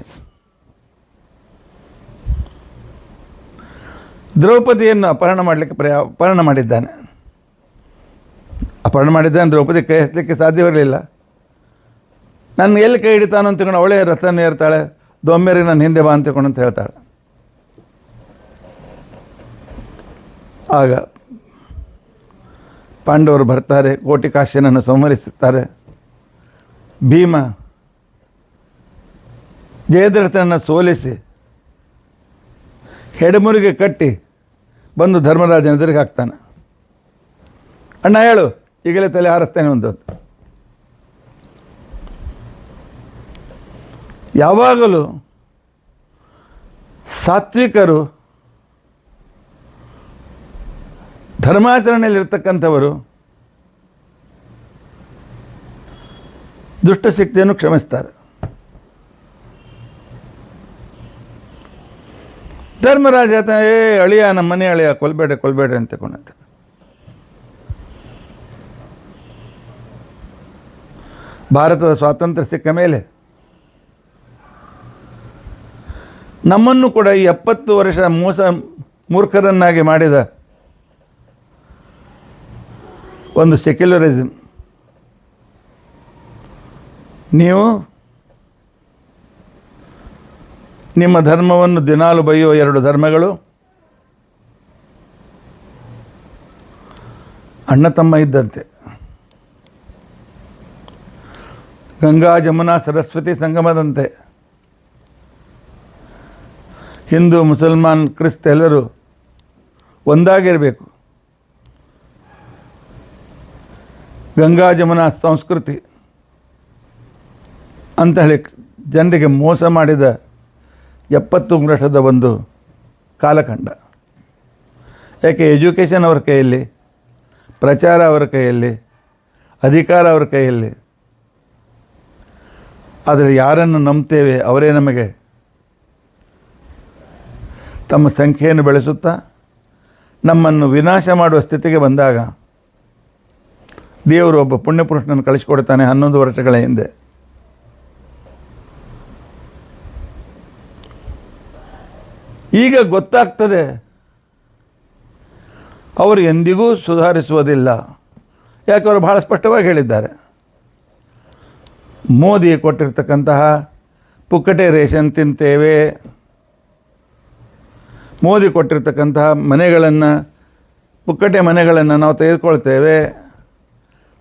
ದ್ರೌಪದಿಯನ್ನು ಅಪಹರಣ ಮಾಡಿದ್ದಾನೆ. ದ್ರೌಪದಿ ಕೈ ಹತ್ತಲಿಕ್ಕೆ ಸಾಧ್ಯವಿರಲಿಲ್ಲ. ನಾನು ಎಲ್ಲಿ ಕೈ ಹಿಡಿತಾನೋ ಅಂತಕೊಂಡು ಅವಳೇ ರಥನ ಏರ್ತಾಳೆ, ದೊಮ್ಮೆರಿಗೆ ನಾನು ಹಿಂದೆ ಬಾ ಅಂತಕೊಂಡು ಅಂತ ಹೇಳ್ತಾಳೆ. ಆಗ ಪಾಂಡವರು ಬರ್ತಾರೆ, ಕೋಟಿಕಾಶ್ಯನನ್ನು ಸಂಹರಿಸುತ್ತಾರೆ. ಭೀಮ ಜಯದ್ರಥನನ್ನು ಸೋಲಿಸಿ ಹೆಡಮುರಿಗೆ ಕಟ್ಟಿ ಬಂದು ಧರ್ಮರಾಜನ ಎದುರಿಗೆ ಹಾಕ್ತಾನೆ. ಅಣ್ಣ ಹೇಳು, ಈಗಲೇ ತಲೆ ಹಾರಿಸ್ತೇನೆ ಒಂದು. ಯಾವಾಗಲೂ ಸಾತ್ವಿಕರು, ಧರ್ಮಾಚರಣೆಯಲ್ಲಿರ್ತಕ್ಕಂಥವರು ದುಷ್ಟಶಕ್ತಿಯನ್ನು ಕ್ಷಮಿಸ್ತಾರೆ. ಧರ್ಮರಾಜ ಅಳಿಯ, ನಮ್ಮ ಮನೆ ಅಳಿಯ, ಕೊಲ್ಬೇಡ ಅಂತ ಕೊಂಡಂತೆ. ಭಾರತದ ಸ್ವಾತಂತ್ರ್ಯ ಸಿಕ್ಕ ಮೇಲೆ ನಮ್ಮನ್ನು ಕೂಡ ಈ 70 ವರ್ಷ ಮೂರ್ಖರನ್ನಾಗಿ ಮಾಡಿದ ಒಂದು ಸೆಕ್ಯುಲರಿಸಮ್, ನೀವು ನಿಮ್ಮ ಧರ್ಮವನ್ನು ದಿನಾಲು ಬೈಯುವ 2 ಧರ್ಮಗಳು, ಅಣ್ಣ ತಮ್ಮ ಇದ್ದಂತೆ. ಗಂಗಾ ಜಮುನಾ ಸರಸ್ವತಿ ಸಂಗಮದಂತೆ ಹಿಂದೂ, ಮುಸಲ್ಮಾನ್, ಕ್ರಿಸ್ತ ಎಲ್ಲರೂ ಒಂದಾಗಿರಬೇಕು. ಗಂಗಾ ಜಮುನಾ ಸಂಸ್ಕೃತಿ ಅಂತ ಹೇಳಿ ಜನರಿಗೆ ಮೋಸ ಮಾಡಿದ 70 ವರ್ಷದ ಒಂದು ಕಾಲಖಂಡ. ಯಾಕೆ ಎಜುಕೇಷನ್ ಅವರ ಕೈಯಲ್ಲಿ, ಪ್ರಚಾರ ಅವರ ಕೈಯಲ್ಲಿ, ಅಧಿಕಾರ ಅವರ ಕೈಯಲ್ಲಿ. ಆದರೆ ಯಾರನ್ನು ನಂಬ್ತೇವೆ ಅವರೇ ನಮಗೆ ತಮ್ಮ ಸಂಖ್ಯೆಯನ್ನು ಬೆಳೆಸುತ್ತಾ ನಮ್ಮನ್ನು ವಿನಾಶ ಮಾಡುವ ಸ್ಥಿತಿಗೆ ಬಂದಾಗ ದೇವರು ಒಬ್ಬ ಪುಣ್ಯಪುರುಷನನ್ನು ಕಳಿಸಿಕೊಡ್ತಾನೆ 11 ವರ್ಷಗಳ ಹಿಂದೆ. ಈಗ ಗೊತ್ತಾಗ್ತದೆ ಅವರು ಎಂದಿಗೂ ಸುಧಾರಿಸುವುದಿಲ್ಲ. ಯಾಕೆ ಅವರು ಭಾಳ ಸ್ಪಷ್ಟವಾಗಿ ಹೇಳಿದ್ದಾರೆ. ಮೋದಿ ಕೊಟ್ಟಿರ್ತಕ್ಕಂತಹ ಪುಕ್ಕಟೆ ರೇಷನ್ ತಿಂತೇವೆ. ಮೋದಿ ಕೊಟ್ಟಿರ್ತಕ್ಕಂತಹ ಮನೆಗಳನ್ನು, ಪುಕ್ಕಟೆ ಮನೆಗಳನ್ನು ನಾವು ತೆಗೆದುಕೊಳ್ತೇವೆ.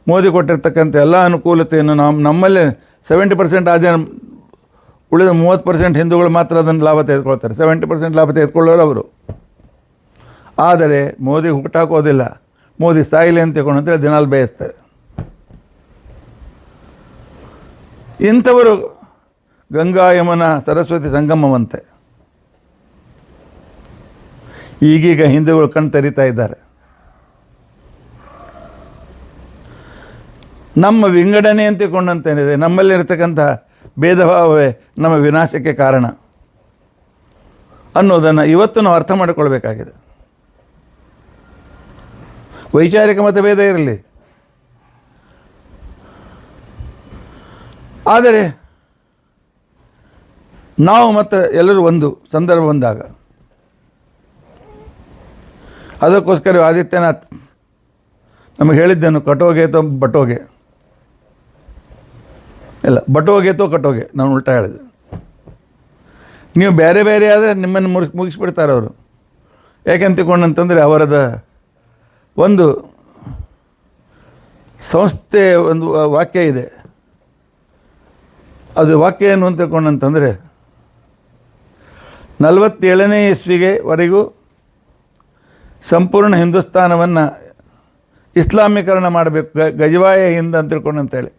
ಮೋದಿ ಕೊಟ್ಟಿರ್ತಕ್ಕಂಥ ಎಲ್ಲ ಅನುಕೂಲತೆಯನ್ನು ನಮ್ಮಲ್ಲೇ 70% ಆದ ಉಳಿದ 30% ಹಿಂದೂಗಳು ಮಾತ್ರ ಅದನ್ನು ಲಾಭ ತೆಗೆದುಕೊಳ್ತಾರೆ. 70% ಲಾಭ ತೆಗೆದುಕೊಳ್ಳೋರು ಅವರು. ಆದರೆ ಮೋದಿ ಹುಟ್ಟಾಕೋದಿಲ್ಲ. ಮೋದಿ ಸಾಯಿಲೆ ಅಂತ ತಿಳ್ಕೊಂಡಂತೇಳಿ ದಿನಾಲು ಬೇಯಿಸ್ತಾರೆ. ಇಂಥವರು ಗಂಗಾ ಯಮುನ ಸರಸ್ವತಿ ಸಂಗಮವಂತೆ. ಈಗೀಗ ಹಿಂದೂಗಳು ಕಣ್ ತೆರೀತಾ ಇದ್ದಾರೆ. ನಮ್ಮ ವಿಂಗಡಣೆ ಅಂತ ತಿಳ್ಕೊಂಡಂತೇನಿದೆ, ನಮ್ಮಲ್ಲಿರ್ತಕ್ಕಂಥ ಭೇದ ಭಾವವೇ ನಮ್ಮ ವಿನಾಶಕ್ಕೆ ಕಾರಣ ಅನ್ನೋದನ್ನು ಇವತ್ತು ನಾವು ಅರ್ಥ ಮಾಡಿಕೊಳ್ಬೇಕಾಗಿದೆ. ವೈಚಾರಿಕ ಮತಭೇದ ಇರಲಿ, ಆದರೆ ನಾವು ಮತ್ತು ಎಲ್ಲರೂ ಒಂದು ಸಂದರ್ಭ ಬಂದಾಗ, ಅದಕ್ಕೋಸ್ಕರ ಆದಿತ್ಯನಾಥ್ ನಮಗೆ ಹೇಳಿದ್ದೇನು, ಕಟೋಗೆ ತೋ ಬಟೋಗೆ ಇಲ್ಲ, ಬಟೋಗೆ ತೋ ಕಟೋಗೆ. ನಾನು ಉಲ್ಟಾ ಹೇಳಿದೆ. ನೀವು ಬೇರೆ ಬೇರೆ ಆದರೆ ನಿಮ್ಮನ್ನು ಮುಗಿಸ್ಬಿಡ್ತಾರೆ ಅವರು. ಯಾಕೆಂತ ತಿಳ್ಕೊಂಡಂತಂದರೆ ಅವರದ ಒಂದು ಸಂಸ್ಥೆ ಒಂದು ವಾಕ್ಯ ಇದೆ. ಅದು ವಾಕ್ಯ ಏನು ಅಂತ ತಿಳ್ಕೊಂಡಂತಂದರೆ, 47ನೇ ಇಸ್ವಿಗೆವರೆಗೂ ಸಂಪೂರ್ಣ ಹಿಂದೂಸ್ತಾನವನ್ನು ಇಸ್ಲಾಮೀಕರಣ ಮಾಡಬೇಕು, ಗಜವಾಯ ಹಿಂದ್ ಅಂತ ತಿಳ್ಕೊಂಡಂತೇಳಿ.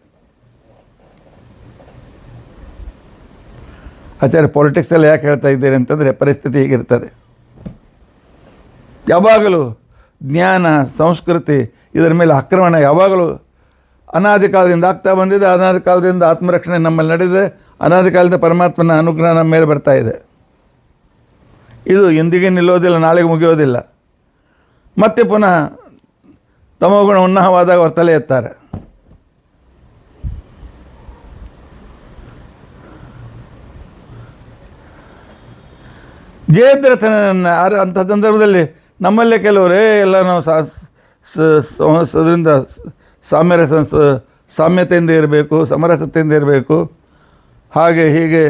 ಆಚಾರ್ಯ ಪೊಲಿಟಿಕ್ಸಲ್ಲಿ ಯಾಕೆ ಹೇಳ್ತಾ ಇದ್ದೀರಿ ಅಂತಂದರೆ, ಪರಿಸ್ಥಿತಿ ಹೀಗಿರ್ತದೆ. ಯಾವಾಗಲೂ ಜ್ಞಾನ, ಸಂಸ್ಕೃತಿ ಇದರ ಮೇಲೆ ಆಕ್ರಮಣ ಯಾವಾಗಲೂ ಅನಾದಿ ಕಾಲದಿಂದ ಆಗ್ತಾ ಬಂದಿದೆ. ಅನಾದಿ ಕಾಲದಿಂದ ಆತ್ಮರಕ್ಷಣೆ ನಮ್ಮಲ್ಲಿ ನಡೆದಿದೆ. ಅನಾದಿ ಕಾಲದಿಂದ ಪರಮಾತ್ಮನ ಅನುಗ್ರಹ ನಮ್ಮ ಮೇಲೆ ಬರ್ತಾ ಇದೆ. ಇದು ಎಂದಿಗೆ ನಿಲ್ಲೋದಿಲ್ಲ, ನಾಳೆಗೆ ಮುಗಿಯೋದಿಲ್ಲ. ಮತ್ತೆ ಪುನಃ ತಮೋಗುಣ ಉನ್ನಹವಾದಾಗ ಅವರು ತಲೆ ಎತ್ತಾರೆ. ಜಯದ್ರಥನನ್ನು ಅಂಥ ಸಂದರ್ಭದಲ್ಲಿ ನಮ್ಮಲ್ಲೇ ಕೆಲವರೇ ಎಲ್ಲ ನಾವು ಅದರಿಂದ ಸಾಮ್ಯತೆಯಿಂದ ಇರಬೇಕು, ಸಮರಸತೆಯಿಂದ ಇರಬೇಕು, ಹಾಗೆ ಹೀಗೆ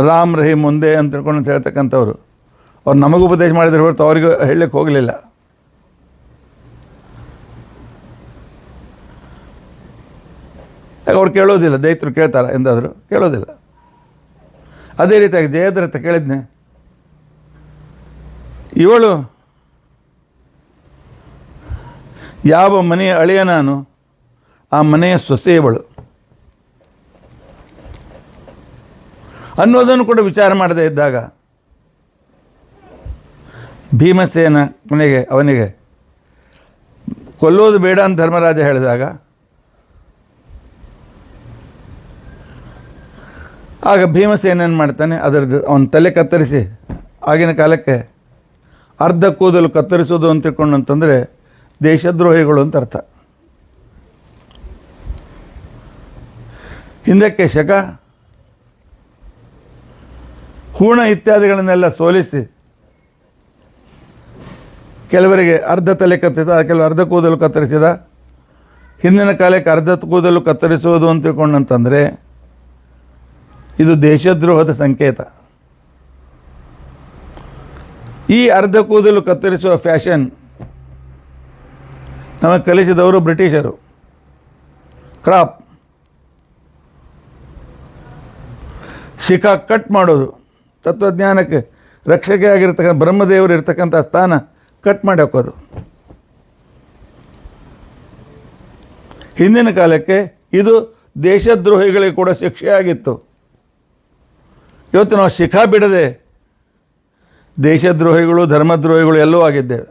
ರಾಮ್ ರಹೀಮ್ ಮುಂದೆ ಅಂತ ತಿಳ್ಕೊಂಡು ಹೇಳ್ತಕ್ಕಂಥವ್ರು ಅವ್ರು ನಮಗೂ ಉಪದೇಶ ಮಾಡಿದ್ರೆ ಹೊರತು ಅವ್ರಿಗೆ ಹೇಳಲಿಕ್ಕೆ ಹೋಗಲಿಲ್ಲ. ಯಾಕೆ ಅವ್ರು ಕೇಳೋದಿಲ್ಲ, ದೈತ್ರು ಕೇಳ್ತಾರೆ ಎಂದಾದರೂ ಕೇಳೋದಿಲ್ಲ. ಅದೇ ರೀತಿಯಾಗಿ ಜಯದ್ರಥ ಕೇಳಿದ್ನೆ, ಇವಳು ಯಾವ ಮನೆಯ ಅಳಿಯ ನಾನು, ಆ ಮನೆಯ ಸೊಸೆಯವಳು ಅನ್ನೋದನ್ನು ಕೂಡ ವಿಚಾರ ಮಾಡದೇ ಇದ್ದಾಗ ಭೀಮಸೇನ ಅವನಿಗೆ ಕೊಲ್ಲೋದು ಬೇಡ ಅಂತ ಧರ್ಮರಾಜ ಹೇಳಿದಾಗ, ಆಗ ಭೀಮಸೇನ ಏನು ಮಾಡ್ತಾನೆ, ಅದರದ್ದು ಅವನ ತಲೆ ಕತ್ತರಿಸಿ, ಆಗಿನ ಕಾಲಕ್ಕೆ ಅರ್ಧ ಕೂದಲು ಕತ್ತರಿಸೋದು ಅಂತ ತಿಳ್ಕೊಂಡು ಅಂತಂದರೆ ದೇಶದ್ರೋಹಿಗಳು ಅಂತ ಅರ್ಥ. ಹಿಂದಕ್ಕೆ ಶಕ, ಹೂಣ ಇತ್ಯಾದಿಗಳನ್ನೆಲ್ಲ ಸೋಲಿಸಿ ಕೆಲವರಿಗೆ ಅರ್ಧ ತಲೆ ಕತ್ತರಿಸಿದ, ಕೆಲವು ಅರ್ಧ ಕೂದಲು ಕತ್ತರಿಸಿದ. ಹಿಂದಿನ ಕಾಲಕ್ಕೆ ಅರ್ಧ ಕೂದಲು ಕತ್ತರಿಸೋದು ಅಂತ ತಿಳ್ಕೊಂಡಂತಂದರೆ ಇದು ದೇಶದ್ರೋಹದ ಸಂಕೇತ. ಈ ಅರ್ಧ ಕೂದಲು ಕತ್ತರಿಸುವ ಫ್ಯಾಷನ್ ನಮಗೆ ಕಲಿಸಿದವರು ಬ್ರಿಟಿಷರು. ಕ್ರಾಪ್, ಶಿಖಾ ಕಟ್ ಮಾಡೋದು, ತತ್ವಜ್ಞಾನಕ್ಕೆ ರಕ್ಷಕೆ ಆಗಿರ್ತಕ್ಕಂಥ ಬ್ರಹ್ಮದೇವರು ಇರ್ತಕ್ಕಂಥ ಸ್ಥಾನ ಕಟ್ ಮಾಡಿ ಹಾಕೋದು. ಹಿಂದಿನ ಕಾಲಕ್ಕೆ ಇದು ದೇಶದ್ರೋಹಿಗಳಿಗೆ ಕೂಡ ಶಿಕ್ಷೆಯಾಗಿತ್ತು. ಇವತ್ತು ನಾವು ಶಿಖಾ ಬಿಡದೆ ದೇಶದ್ರೋಹಿಗಳು, ಧರ್ಮದ್ರೋಹಿಗಳು ಎಲ್ಲವೂ ಆಗಿದ್ದೇವೆ.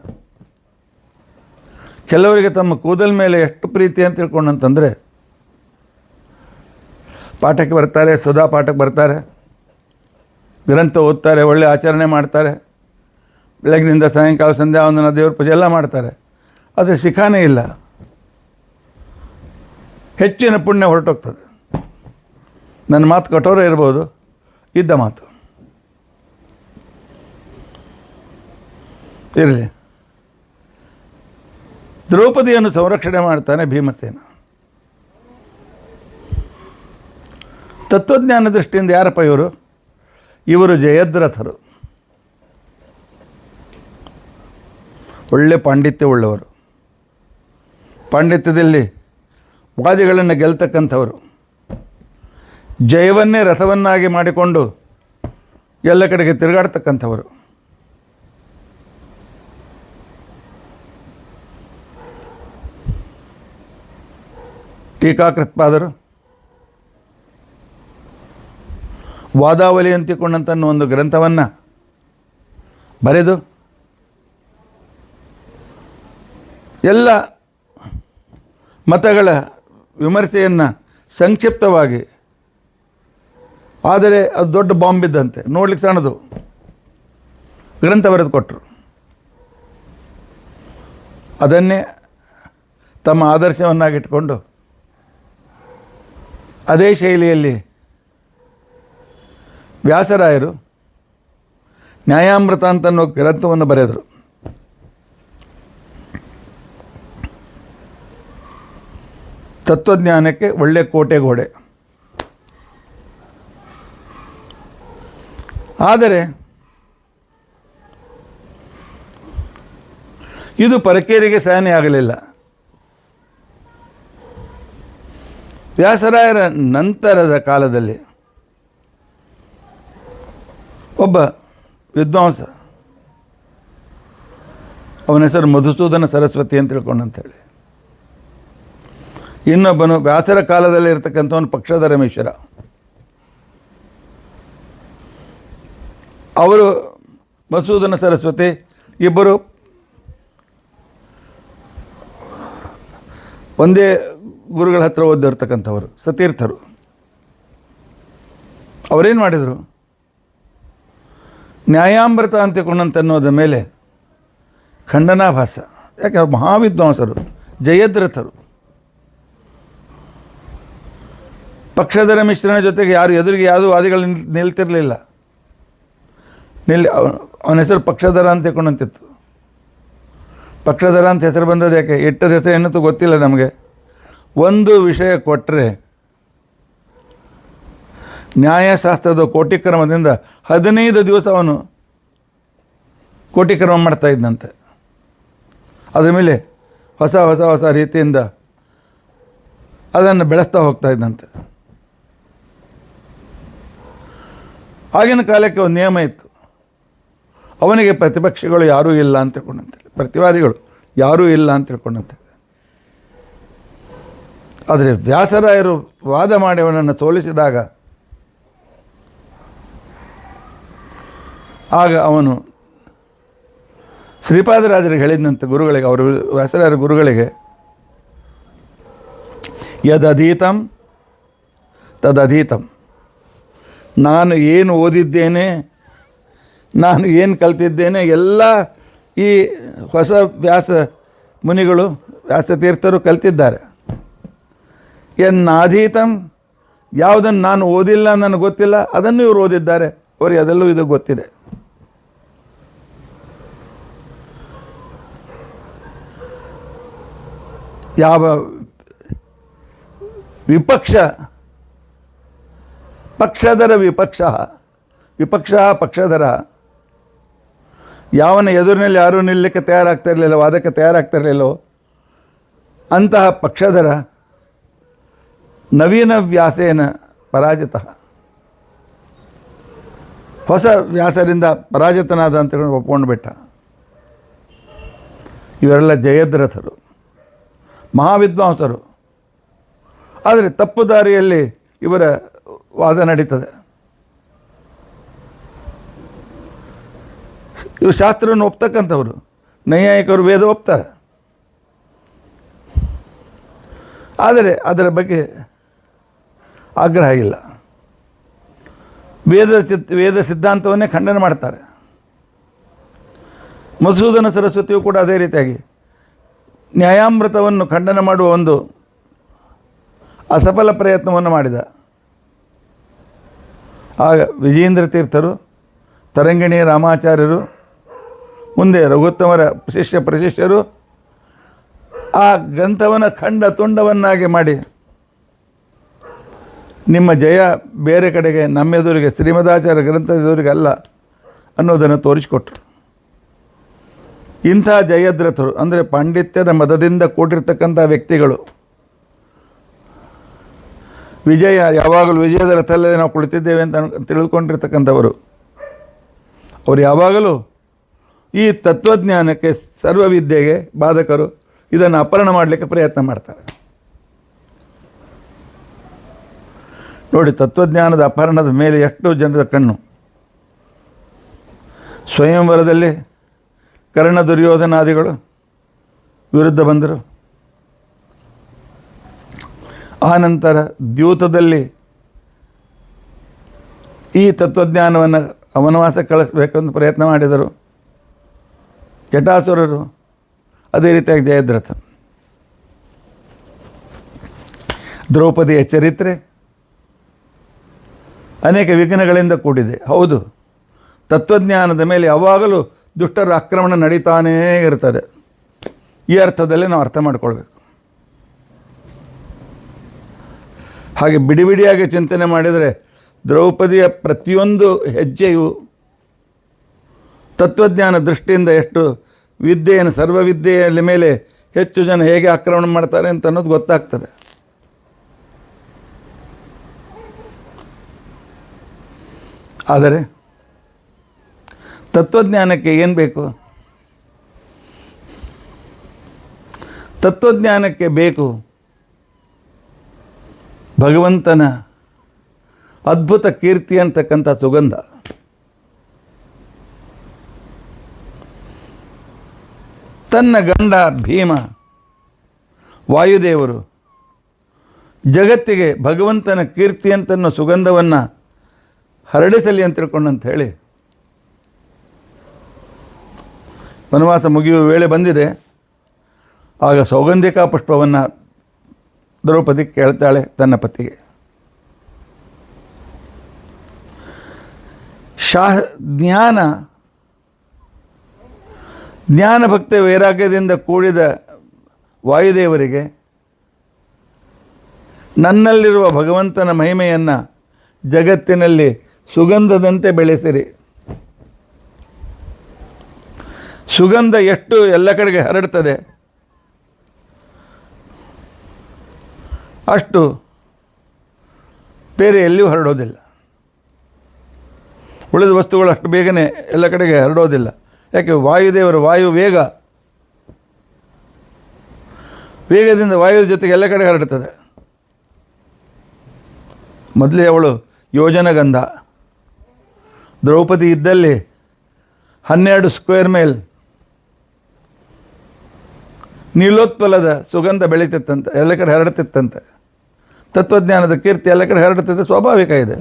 ಕೆಲವರಿಗೆ ತಮ್ಮ ಕೂದಲ ಮೇಲೆ ಎಷ್ಟು ಪ್ರೀತಿ ಅಂತ ತಿಳ್ಕೊಂಡಂತಂದರೆ ಪಾಠಕ್ಕೆ ಬರ್ತಾರೆ, ಸುಧಾ ಪಾಠಕ್ಕೆ ಬರ್ತಾರೆ, ಗ್ರಂಥ ಓದ್ತಾರೆ, ಒಳ್ಳೆ ಆಚರಣೆ ಮಾಡ್ತಾರೆ, ಬೆಳಗಿನಿಂದ ಸಾಯಂಕಾಲ ಸಂಧ್ಯಾ ವಂದನ, ದೇವ್ರ ಪೂಜೆ ಎಲ್ಲ ಮಾಡ್ತಾರೆ. ಆದರೆ ಶಿಖಾನೇ ಇಲ್ಲ. ಹೆಚ್ಚಿನ ಪುಣ್ಯ ಹೊರಟೋಗ್ತದೆ. ನನ್ನ ಮಾತು ಕಠೋರ ಇರ್ಬೋದು, ಇದ್ದ ಮಾತು ಇರಲಿ. ದ್ರೌಪದಿಯನ್ನು ಸಂರಕ್ಷಣೆ ಮಾಡ್ತಾನೆ ಭೀಮಸೇನ. ತತ್ವಜ್ಞಾನ ದೃಷ್ಟಿಯಿಂದ ಯಾರಪ್ಪ ಇವರು? ಇವರು ಜಯದ್ರಥರು. ಒಳ್ಳೆ ಪಾಂಡಿತ್ಯ ಉಳ್ಳವರು, ಪಾಂಡಿತ್ಯದಲ್ಲಿ ವಾದಿಗಳನ್ನು ಗೆಲ್ತಕ್ಕಂಥವರು, ಜಯವನ್ನೇ ರಥವನ್ನಾಗಿ ಮಾಡಿಕೊಂಡು ಎಲ್ಲ ಕಡೆಗೆ ತಿರುಗಾಡ್ತಕ್ಕಂಥವರು. ಟೀಕಾಕೃತ್ಪಾದರು ವಾದಾವಲಿ ಅಂತಿಕೊಂಡಂಥ ಒಂದು ಗ್ರಂಥವನ್ನು ಬರೆದು ಎಲ್ಲ ಮತಗಳ ವಿಮರ್ಶೆಯನ್ನು ಸಂಕ್ಷಿಪ್ತವಾಗಿ, ಆದರೆ ಅದು ದೊಡ್ಡ ಬಾಂಬ್ ಇದ್ದಂತೆ, ನೋಡ್ಲಿಕ್ಕೆ ಸಣ್ಣದು, ಗ್ರಂಥ ಬರೆದು ಕೊಟ್ಟರು. ಅದನ್ನೇ ತಮ್ಮ ಆದರ್ಶವನ್ನಾಗಿಟ್ಕೊಂಡು ಅದೇ ಶೈಲಿಯಲ್ಲಿ ವ್ಯಾಸರಾಯರು ನ್ಯಾಯಾಮೃತ ಅಂತನ್ನೋ ಗ್ರಂಥವನ್ನು ಬರೆದರು. ತತ್ವಜ್ಞಾನಕ್ಕೆ ಒಳ್ಳೆ ಕೋಟೆಗೋಡೆ. ಆದರೆ ಇದು ಪರಕೇರಿಗೆ ಸಹನೆ ಆಗಲಿಲ್ಲ. ವ್ಯಾಸರಾಯರ ನಂತರದ ಕಾಲದಲ್ಲಿ ಒಬ್ಬ ವಿದ್ವಾಂಸ, ಅವನ ಹೆಸರು ಮಧುಸೂದನ ಸರಸ್ವತಿ ಅಂತ ತಿಳ್ಕೊಂಡಂಥೇಳಿ, ಇನ್ನೊಬ್ಬನು ವ್ಯಾಸರ ಕಾಲದಲ್ಲಿ ಇರತಕ್ಕಂಥವನು ಪಕ್ಷಧರ ಮಿಶ್ರ. ಅವರು ಮಧುಸೂದನ ಸರಸ್ವತಿ ಇಬ್ಬರು ಒಂದೇ ಗುರುಗಳ ಹತ್ರ ಓದಿರ್ತಕ್ಕಂಥವರು, ಸತೀರ್ಥರು. ಅವರೇನು ಮಾಡಿದರು? ನ್ಯಾಯಾಮೃತ ಅಂತಿಕೊಂಡಂತನ್ನೋದ ಮೇಲೆ ಖಂಡನಾಭಾಸ, ಯಾಕೆ ಮಹಾವಿದ್ವಾಂಸರು, ಜಯದ್ರಥರು, ಪಕ್ಷಧರ ಮಿಶ್ರನ ಜೊತೆಗೆ ಯಾರು ಎದುರಿಗೆ ಯಾವುದೂ ವಾದಿಗಳು ನಿಲ್ತಿರಲಿಲ್ಲ. ಅವನ ಹೆಸರು ಪಕ್ಷಧರ ಅಂತ ತಿಳ್ಕೊಂಡಂತಿತ್ತು. ಪಕ್ಷಧರ ಅಂತ ಹೆಸರು ಬಂದದ್ದು ಯಾಕೆ? ಇಟ್ಟದ ಹೆಸರು ಏನಂತೂ ಗೊತ್ತಿಲ್ಲ ನಮಗೆ. ಒಂದು ವಿಷಯ ಕೊಟ್ಟರೆ ನ್ಯಾಯಶಾಸ್ತ್ರದ ಕೋಟಿಕ್ರಮದಿಂದ 15 ದಿವಸ ಅವನು ಕೋಟಿಕ್ರಮ ಮಾಡ್ತಾ ಇದ್ದಂತೆ. ಅದರ ಮೇಲೆ ಹೊಸ ಹೊಸ ಹೊಸ ರೀತಿಯಿಂದ ಅದನ್ನು ಬೆಳೆಸ್ತಾ ಹೋಗ್ತಾ ಇದ್ದಂತೆ. ಆಗಿನ ಕಾಲಕ್ಕೆ ಒಂದು ನಿಯಮ ಇತ್ತು, ಅವನಿಗೆ ಪ್ರತಿಪಕ್ಷಗಳು ಯಾರೂ ಇಲ್ಲ ಅಂತ ತಿಳ್ಕೊಂಡಂತೇಳಿ, ಪ್ರತಿವಾದಿಗಳು ಯಾರೂ ಇಲ್ಲ ಅಂತ ತಿಳ್ಕೊಂಡಂತೇಳಿ. ಆದರೆ ವ್ಯಾಸರಾಯರು ವಾದ ಮಾಡಿ ಅವನನ್ನು ಸೋಲಿಸಿದಾಗ ಆಗ ಅವನು ಶ್ರೀಪಾದರಾಜರಿಗೆ ಹೇಳಿದಂತೆ ಗುರುಗಳಿಗೆ, ಅವರು ವ್ಯಾಸರಾಯರ ಗುರುಗಳಿಗೆ, ಯದಧೀತಂ ತದಧೀತಂ, ನಾನು ಏನು ಓದಿದ್ದೇನೆ, ನಾನು ಏನು ಕಲ್ತಿದ್ದೇನೆ ಎಲ್ಲ ಈ ಹೊಸ ವ್ಯಾಸ ಮುನಿಗಳು, ವ್ಯಾಸತೀರ್ಥರು ಕಲ್ತಿದ್ದಾರೆ. ಎನ್ನಾಧೀತಂ, ಯಾವುದನ್ನು ನಾನು ಓದಿಲ್ಲ, ನನಗೆ ಗೊತ್ತಿಲ್ಲ, ಅದನ್ನು ಇವರು ಓದಿದ್ದಾರೆ, ಅವರಿಗೆ ಅದೆಲ್ಲೂ ಇದು ಗೊತ್ತಿದೆ. ಯಾವ ವಿಪಕ್ಷ, ಪಕ್ಷಧರ ವಿಪಕ್ಷ, ವಿಪಕ್ಷ ಪಕ್ಷಧರ, ಯಾವನ ಎದುರಿನಲ್ಲಿ ಯಾರೂ ನಿಲ್ಲಕ್ಕೆ ತಯಾರಾಗ್ತಾ ಇರಲಿಲ್ಲ, ವಾದಕ್ಕೆ ತಯಾರಾಗ್ತಾ ಇರಲಿಲ್ಲೋ ಅಂತಹ ಪಕ್ಷಧರ ನವೀನ ವ್ಯಾಸೇನ ಪರಾಜಿತ, ಹೊಸ ವ್ಯಾಸರಿಂದ ಪರಾಜಿತನಾದ ಅಂತ ಒಪ್ಕೊಂಡು ಬಿಟ್ಟ. ಇವರೆಲ್ಲ ಜಯದ್ರಥರು, ಮಹಾವಿದ್ವಾಂಸರು. ಆದರೆ ತಪ್ಪು ದಾರಿಯಲ್ಲಿ ಇವರ ವಾದ ನಡೀತದೆ. ಇವರು ಶಾಸ್ತ್ರವನ್ನು ಒಪ್ತಕ್ಕಂಥವ್ರು, ನೈಯಾಯಿಕರು ವೇದ ಒಪ್ತಾರೆ, ಆದರೆ ಅದರ ಬಗ್ಗೆ ಆಗ್ರಹ ಇಲ್ಲ. ವೇದ ಸಿದ್ಧಾಂತವನ್ನೇ ಖಂಡನೆ ಮಾಡ್ತಾರೆ. ಮಧುಸೂದನ ಸರಸ್ವತಿಯು ಕೂಡ ಅದೇ ರೀತಿಯಾಗಿ ನ್ಯಾಯಾಮೃತವನ್ನು ಖಂಡನೆ ಮಾಡುವ ಒಂದು ಅಸಫಲ ಪ್ರಯತ್ನವನ್ನು ಮಾಡಿದ. ಆಗ ವಿಜೇಂದ್ರ ತೀರ್ಥರು, ತರಂಗಿಣಿ ರಾಮಾಚಾರ್ಯರು, ಮುಂದೆ ರಘುತ್ತಮರ ಶಿಷ್ಯ ಪ್ರಶಿಷ್ಯರು ಆ ಗ್ರಂಥವನ್ನು ಖಂಡ ತುಂಡವನ್ನಾಗಿ ಮಾಡಿ ನಿಮ್ಮ ಜಯ ಬೇರೆ ಕಡೆಗೆ ನಮ್ಮೆದುರಿಗೆ ಶ್ರೀಮದಾಚಾರ್ಯ ಗ್ರಂಥದ ಎದುರಿಗೆ ಅಲ್ಲ ಅನ್ನೋದನ್ನು ತೋರಿಸಿಕೊಟ್ರು. ಇಂಥ ಜಯದ್ರಥರು ಅಂದರೆ ಪಾಂಡಿತ್ಯದ ಮದದಿಂದ ಕೂಡಿರ್ತಕ್ಕಂಥ ವ್ಯಕ್ತಿಗಳು, ವಿಜಯ ಯಾವಾಗಲೂ ವಿಜಯದ ರಥಲ್ಲದೆ ನಾವು ಕುಳಿತಿದ್ದೇವೆ ಅಂತ ತಿಳಿದುಕೊಂಡಿರ್ತಕ್ಕಂಥವರು, ಅವರು ಯಾವಾಗಲೂ ಈ ತತ್ವಜ್ಞಾನಕ್ಕೆ, ಸರ್ವವಿದ್ಯೆಗೆ ಬಾಧಕರು, ಇದನ್ನು ಅಪಹರಣ ಮಾಡಲಿಕ್ಕೆ ಪ್ರಯತ್ನ ಮಾಡ್ತಾರೆ. ನೋಡಿ, ತತ್ವಜ್ಞಾನದ ಅಪಹರಣದ ಮೇಲೆ ಎಷ್ಟು ಜನರ ಕಣ್ಣು. ಸ್ವಯಂವರದಲ್ಲಿ ಕರ್ಣ ದುರ್ಯೋಧನಾದಿಗಳು ವಿರುದ್ಧ ಬಂದರು. ಆನಂತರ ದ್ಯೂತದಲ್ಲಿ ಈ ತತ್ವಜ್ಞಾನವನ್ನು ವನವಾಸಕ್ಕೆ ಕಳಿಸಬೇಕೆಂದು ಪ್ರಯತ್ನ ಮಾಡಿದರು ಜಟಾಸುರರು. ಅದೇ ರೀತಿಯಾಗಿ ಜಯದ್ರಥ. ದ್ರೌಪದಿಯ ಚರಿತ್ರೆ ಅನೇಕ ವಿಘ್ನಗಳಿಂದ ಕೂಡಿದೆ. ಹೌದು, ತತ್ವಜ್ಞಾನದ ಮೇಲೆ ಯಾವಾಗಲೂ ದುಷ್ಟರ ಆಕ್ರಮಣ ನಡೀತಾನೇ ಇರ್ತದೆ. ಈ ಅರ್ಥದಲ್ಲಿ ನಾವು ಅರ್ಥ ಮಾಡಿಕೊಳ್ಬೇಕು. ಹಾಗೆ ಬಿಡಿ ಬಿಡಿಯಾಗಿ ಚಿಂತನೆ ಮಾಡಿದರೆ ದ್ರೌಪದಿಯ ಪ್ರತಿಯೊಂದು ಹೆಜ್ಜೆಯು ತತ್ವಜ್ಞಾನ ದೃಷ್ಟಿಯಿಂದ ಎಷ್ಟು ವಿದ್ಯೆಯನ್ನು, ಸರ್ವವಿದ್ಯೆಯ ಮೇಲೆ ಹೆಚ್ಚು ಜನ ಹೇಗೆ ಆಕ್ರಮಣ ಮಾಡ್ತಾರೆ ಅಂತ ಅನ್ನೋದು ಗೊತ್ತಾಗ್ತದೆ. ಆದರೆ ತತ್ವಜ್ಞಾನಕ್ಕೆ ಏನು ಬೇಕು? ತತ್ವಜ್ಞಾನಕ್ಕೆ ಬೇಕು ಭಗವಂತನ ಅದ್ಭುತ ಕೀರ್ತಿ ಅಂತಕ್ಕಂಥ ಸುಗಂಧ. ತನ್ನ ಗಂಡ ಭೀಮ ವಾಯುದೇವರು ಜಗತ್ತಿಗೆ ಭಗವಂತನ ಕೀರ್ತಿ ಅಂತನ್ನೋ ಸುಗಂಧವನ್ನು ಹರಡಿಸಲಿ ಅಂತ ತಿಳ್ಕೊಂಡಂತ ಹೇಳಿ ವನವಾಸ ಮುಗಿಯುವ ವೇಳೆ ಬಂದಿದೆ. ಆಗ ಸೌಗಂಧಿಕಾ ಪುಷ್ಪವನ್ನು ದ್ರೌಪದಿ ಕೇಳ್ತಾಳೆ ತನ್ನ ಪತಿಗೆ. ಜ್ಞಾನ ಭಕ್ತಿ ವೈರಾಗ್ಯದಿಂದ ಕೂಡಿದ ವಾಯುದೇವರಿಗೆ ನನ್ನಲ್ಲಿರುವ ಭಗವಂತನ ಮಹಿಮೆಯನ್ನು ಜಗತ್ತಿನಲ್ಲಿ ಸುಗಂಧದಂತೆ ಬೆಳೆಸಿರಿ. ಸುಗಂಧ ಎಷ್ಟು ಎಲ್ಲ ಕಡೆಗೆ ಹರಡ್ತದೆ ಅಷ್ಟು ಬೇರೆ ಎಲ್ಲಿಯೂ ಹರಡೋದಿಲ್ಲ. ಉಳಿದ ವಸ್ತುಗಳು ಅಷ್ಟು ಬೇಗನೆ ಎಲ್ಲ ಕಡೆಗೆ ಹರಡೋದಿಲ್ಲ. ಯಾಕೆ? ವಾಯುದೇವರು ವಾಯು ವೇಗದಿಂದ ವಾಯು ಜೊತೆಗೆ ಎಲ್ಲ ಕಡೆ ಹರಡ್ತದೆ. ಮೊದಲೇ ಅವಳು ಯೋಜನಗಂಧ. ದ್ರೌಪದಿ ಇದ್ದಲ್ಲಿ 12 ಸ್ಕ್ವೇರ್ ಮೈಲ್ ನೀಲೋತ್ಪಲದ ಸುಗಂಧ ಬೆಳೀತಿತ್ತಂತೆ, ಎಲ್ಲ ಕಡೆ ಹರಡ್ತಿತ್ತಂತೆ. ತತ್ವಜ್ಞಾನದ ಕೀರ್ತಿ ಎಲ್ಲ ಕಡೆ ಹರಡುತ್ತದೆ, ಸ್ವಾಭಾವಿಕ ಇದೆ.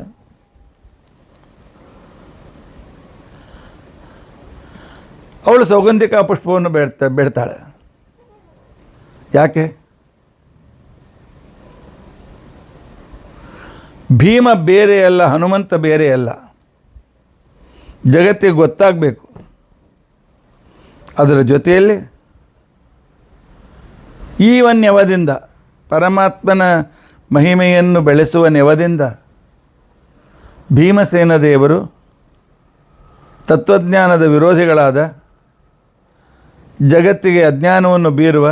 ಅವಳು ಸೌಗಂಧಿಕಾ ಪುಷ್ಪವನ್ನು ಬೆಡ್ತಾಳೆ. ಯಾಕೆ? ಭೀಮ ಬೇರೆಯಲ್ಲ, ಹನುಮಂತ ಬೇರೆಯಲ್ಲ. ಜಗತ್ತಿಗೆ ಗೊತ್ತಾಗಬೇಕು. ಅದರ ಜೊತೆಯಲ್ಲಿ ಈ ನೆವದಿಂದ, ಪರಮಾತ್ಮನ ಮಹಿಮೆಯನ್ನು ಬೆಳೆಸುವ ನೆವದಿಂದ ಭೀಮಸೇನ ದೇವರು ತತ್ವಜ್ಞಾನದ ವಿರೋಧಿಗಳಾದ, ಜಗತ್ತಿಗೆ ಅಜ್ಞಾನವನ್ನು ಬೀರುವ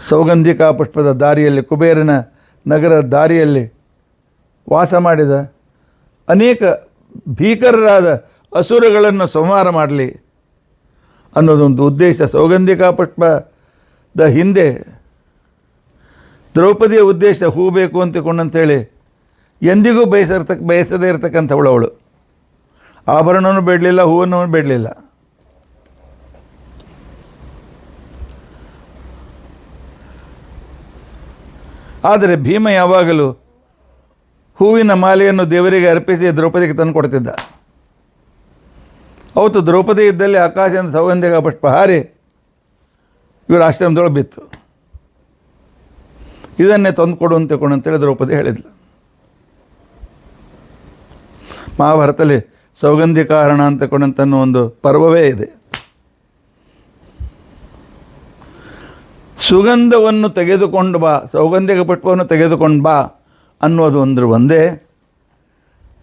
ಸೌಗಂಧಿಕಾ ಪುಷ್ಪದ ದಾರಿಯಲ್ಲಿ, ಕುಬೇರನ ನಗರದ ದಾರಿಯಲ್ಲಿ ವಾಸ ಮಾಡಿದ ಅನೇಕ ಭೀಕರರಾದ ಅಸುರಗಳನ್ನು ಸಂಹಾರ ಮಾಡಲಿ ಅನ್ನೋದೊಂದು ಉದ್ದೇಶ. ಸೌಗಂಧಿಕಾ ಪುಷ್ಪದ ಹಿಂದೆ ದ್ರೌಪದಿಯ ಉದ್ದೇಶ ಹೂ ಬೇಕು ಅಂತಿಕೊಂಡಂಥೇಳಿ ಎಂದಿಗೂ ಬಯಸದೇ ಇರತಕ್ಕಂಥವಳು ಅವಳು. ಆಭರಣವೂ ಬೇಡಲಿಲ್ಲ, ಹೂವನ್ನು ಬೇಡಲಿಲ್ಲ. ಆದರೆ ಭೀಮ ಯಾವಾಗಲೂ ಹೂವಿನ ಮಾಲೆಯನ್ನು ದೇವರಿಗೆ ಅರ್ಪಿಸಿ ದ್ರೌಪದಿಗೆ ತಂದು ಕೊಡ್ತಿದ್ದ. ಅವತ್ತು ದ್ರೌಪದಿ ಇದ್ದಲ್ಲಿ ಆಕಾಶದಿಂದ ಸೌಗಂಧಿಕ ಪುಷ್ಪ ಹಾರಿ ಇವರ ಆಶ್ರಮದೊಳಗೆ ಬಿತ್ತು. ಇದನ್ನೇ ತಂದು ಕೊಡು ಅಂತೇಳಿ ದ್ರೌಪದಿ ಹೇಳಿದ್ಲು. ಮಹಾಭಾರತದಲ್ಲಿ ಸೌಗಂಧಿಕಾರಣ ಅಂತನ್ನೋ ಒಂದು ಪರ್ವವೇ ಇದೆ. ಸುಗಂಧವನ್ನು ತೆಗೆದುಕೊಂಡು ಬಾ, ಸೌಗಂಧಿಕ ಪುಷ್ಪವನ್ನು ತೆಗೆದುಕೊಂಡು ಬಾ ಅನ್ನೋದು ಒಂದೇ,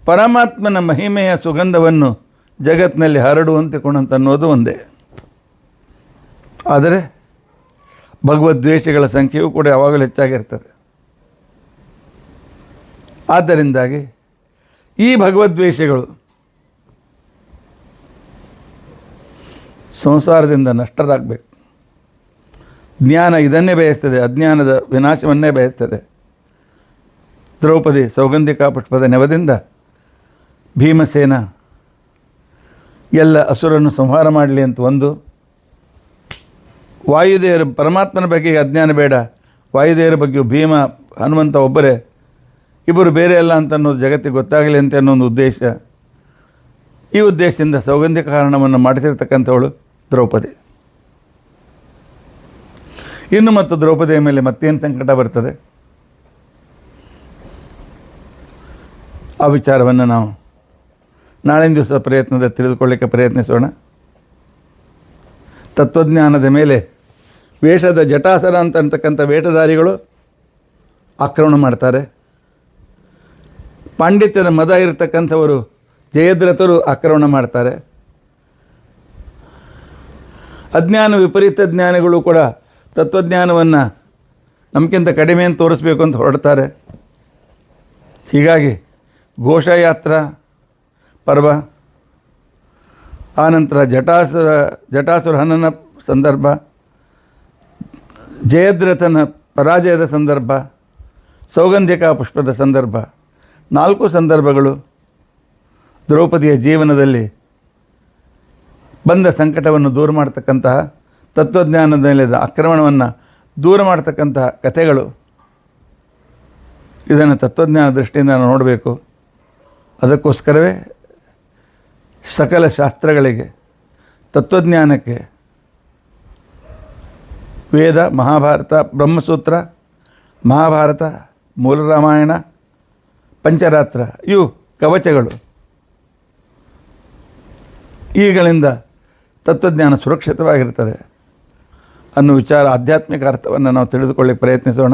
ಪರಮಾತ್ಮನ ಮಹಿಮೆಯ ಸುಗಂಧವನ್ನು ಜಗತ್ತಿನಲ್ಲಿ ಹರಡುವಂತೆ ಕೊಡಂತ ಅನ್ನೋದು ಒಂದೇ. ಆದರೆ ಭಗವದ್ವೇಷಗಳ ಸಂಖ್ಯೆಯೂ ಕೂಡ ಯಾವಾಗಲೂ ಹೆಚ್ಚಾಗಿರ್ತದೆ. ಆದ್ದರಿಂದಾಗಿ ಈ ಭಗವದ್ವೇಷಗಳು ಸಂಸಾರದಿಂದ ನಷ್ಟರಾಗಬೇಕು. ಜ್ಞಾನ ಇದನ್ನೇ ಬಯಸ್ತದೆ, ಅಜ್ಞಾನದ ವಿನಾಶವನ್ನೇ ಬಯಸ್ತದೆ. ದ್ರೌಪದಿ ಸೌಗಂಧಿಕಾ ಪುಷ್ಪದ ನೆವದಿಂದ ಭೀಮಸೇನ ಎಲ್ಲ ಅಸುರನ್ನು ಸಂಹಾರ ಮಾಡಲಿ ಅಂತ ಒಂದು, ವಾಯುದೇವರ ಪರಮಾತ್ಮನ ಬಗ್ಗೆ ಅಜ್ಞಾನ ಬೇಡ, ವಾಯುದೇವರ ಬಗ್ಗೆ ಭೀಮ ಹನುಮಂತ ಒಬ್ಬರೇ, ಇಬ್ಬರು ಬೇರೆ ಅಲ್ಲ ಅಂತ ಅನ್ನೋದು ಜಗತ್ತಿಗೆ ಗೊತ್ತಾಗಲಿ ಅಂತ ಅನ್ನೋ ಒಂದು ಉದ್ದೇಶ. ಈ ಉದ್ದೇಶದಿಂದ ಸೌಗಂಧಿಕ ಕಾರಣವನ್ನು ಮಾಡಿಸಿರ್ತಕ್ಕಂಥವಳು ದ್ರೌಪದಿ. ಇನ್ನು ಮತ್ತು ದ್ರೌಪದಿಯ ಮೇಲೆ ಮತ್ತೇನು ಸಂಕಟ ಬರ್ತದೆ, ಆ ವಿಚಾರವನ್ನು ನಾವು ನಾಳಿನ ದಿವಸ ಪ್ರಯತ್ನದ ತಿಳಿದುಕೊಳ್ಳಿಕ್ಕೆ ಪ್ರಯತ್ನಿಸೋಣ. ತತ್ವಜ್ಞಾನದ ಮೇಲೆ ವೇಷದ ಜಟಾಸರ ಅಂತಕ್ಕಂಥ ವೇಷಧಾರಿಗಳು ಆಕ್ರಮಣ ಮಾಡ್ತಾರೆ. ಪಾಂಡಿತ್ಯದ ಮದ ಇರತಕ್ಕಂಥವರು ಜಯದ್ರಥರು ಆಕ್ರಮಣ ಮಾಡ್ತಾರೆ. ಅಜ್ಞಾನ ವಿಪರೀತ ಜ್ಞಾನಿಗಳು ಕೂಡ ತತ್ವಜ್ಞಾನವನ್ನು ನಮಗಿಂತ ಕಡಿಮೆ ಅಂತ ತೋರಿಸ್ಬೇಕು ಅಂತ ಹೊರಡ್ತಾರೆ. ಹೀಗಾಗಿ ಘೋಷಯಾತ್ರಾ ಪರ್ವ, ಆನಂತರ ಜಟಾಸುರ ಹನನ ಸಂದರ್ಭ, ಜಯದ್ರಥನ ಪರಾಜಯದ ಸಂದರ್ಭ, ಸೌಗಂಧಿಕಾ ಪುಷ್ಪದ ಸಂದರ್ಭ, 4 ಸಂದರ್ಭಗಳು ದ್ರೌಪದಿಯ ಜೀವನದಲ್ಲಿ ಬಂದ ಸಂಕಟವನ್ನು ದೂರ ಮಾಡ್ತಕ್ಕಂತಹ, ತತ್ವಜ್ಞಾನದ ಮೇಲೆ ಆಕ್ರಮಣವನ್ನು ದೂರ ಮಾಡ್ತಕ್ಕಂತಹ ಕಥೆಗಳು. ಇದನ್ನು ತತ್ವಜ್ಞಾನ ದೃಷ್ಟಿಯಿಂದ ನಾವು ನೋಡಬೇಕು. ಅದಕ್ಕೋಸ್ಕರವೇ ಸಕಲ ಶಾಸ್ತ್ರಗಳಿಗೆ, ತತ್ವಜ್ಞಾನಕ್ಕೆ ವೇದ, ಮಹಾಭಾರತ, ಬ್ರಹ್ಮಸೂತ್ರ, ಮಹಾಭಾರತ, ಮೂಲ ರಾಮಾಯಣ, ಪಂಚರಾತ್ರ ಇವು ಕವಚಗಳು. ಈಗಳಿಂದ ತತ್ವಜ್ಞಾನ ಸುರಕ್ಷಿತವಾಗಿರ್ತದೆ ಅನ್ನೋ ವಿಚಾರ, ಆಧ್ಯಾತ್ಮಿಕ ಅರ್ಥವನ್ನು ನಾವು ತಿಳಿದುಕೊಳ್ಳಿಕ್ಕೆ ಪ್ರಯತ್ನಿಸೋಣ.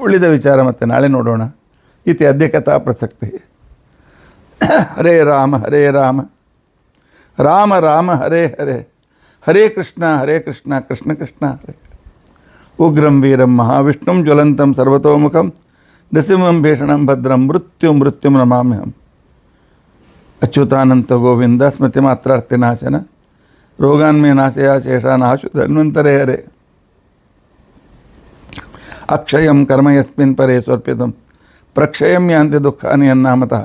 ಉಳಿದ ವಿಚಾರ ಮತ್ತು ನಾಳೆ ನೋಡೋಣ. ಇತಿ ಅದ್ಯ ಕಥಾ ಪ್ರಸಕ್ತಿ. ಹರೇ ರಾಮ ಹರೇ ರಾಮ ರಾಮ ರಾಮ ಹರೇ ಹರೇ, ಹರೇ ಕೃಷ್ಣ ಕೃಷ್ಣ ಕೃಷ್ಣ ಹರೇ. ಉಗ್ರಂ ವೀರಂ ಮಹಾವಿಷ್ಣುಂ ಜ್ವಲಂತಂ ಸರ್ವತೋಮುಖಂ ನೃಸಿಂಹಂ ಭೀಷಣಂ ಭದ್ರಂ ಮೃತ್ಯುಂ ನಮಾಮ್ಯಹಂ. ಅಚ್ಯುತಾನಂತ ಗೋವಿಂದ ಸ್ಮೃತಿ ಮಾತ್ರಾರ್ತಿನಾಶನ ರೋಗಾನ್ಮೇ ನಾಶಯ ಶೇಷಾನಾಶು ಧನ್ವಂತರೇ ಹರೇ. ಅಕ್ಷಯಂ ಕರ್ಮ ಯಸ್ಮಿನ್ ಪರೇ ಸ್ವರ್ಪಿತಂ ಪ್ರಕ್ಷಯಂ ಯಾಂತಿ ದುಃಖಾನಿ ಅನ್ನಾಮತಃ.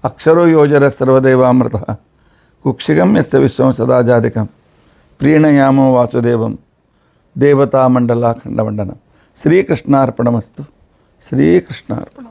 ಅಕ್ಷರೋ ಯೋಜರ ಸರ್ವದೇವಾಮೃತಃ ಕುಕ್ಷಿಗಂ ಯಸ್ಯ ವಿಶ್ವಂ ಸದಾ ಜಾಧಿಕಂ ಪ್ರೀಣಯಾಮೋ ವಾಸುದೇವಂ ದೇವತಾಮಂಡಲ ಖಂಡಮಂಡನ. ಶ್ರೀಕೃಷ್ಣಾರ್ಪಣಮಸ್ತು. ಶ್ರೀಕೃಷ್ಣಾರ್ಪಣ.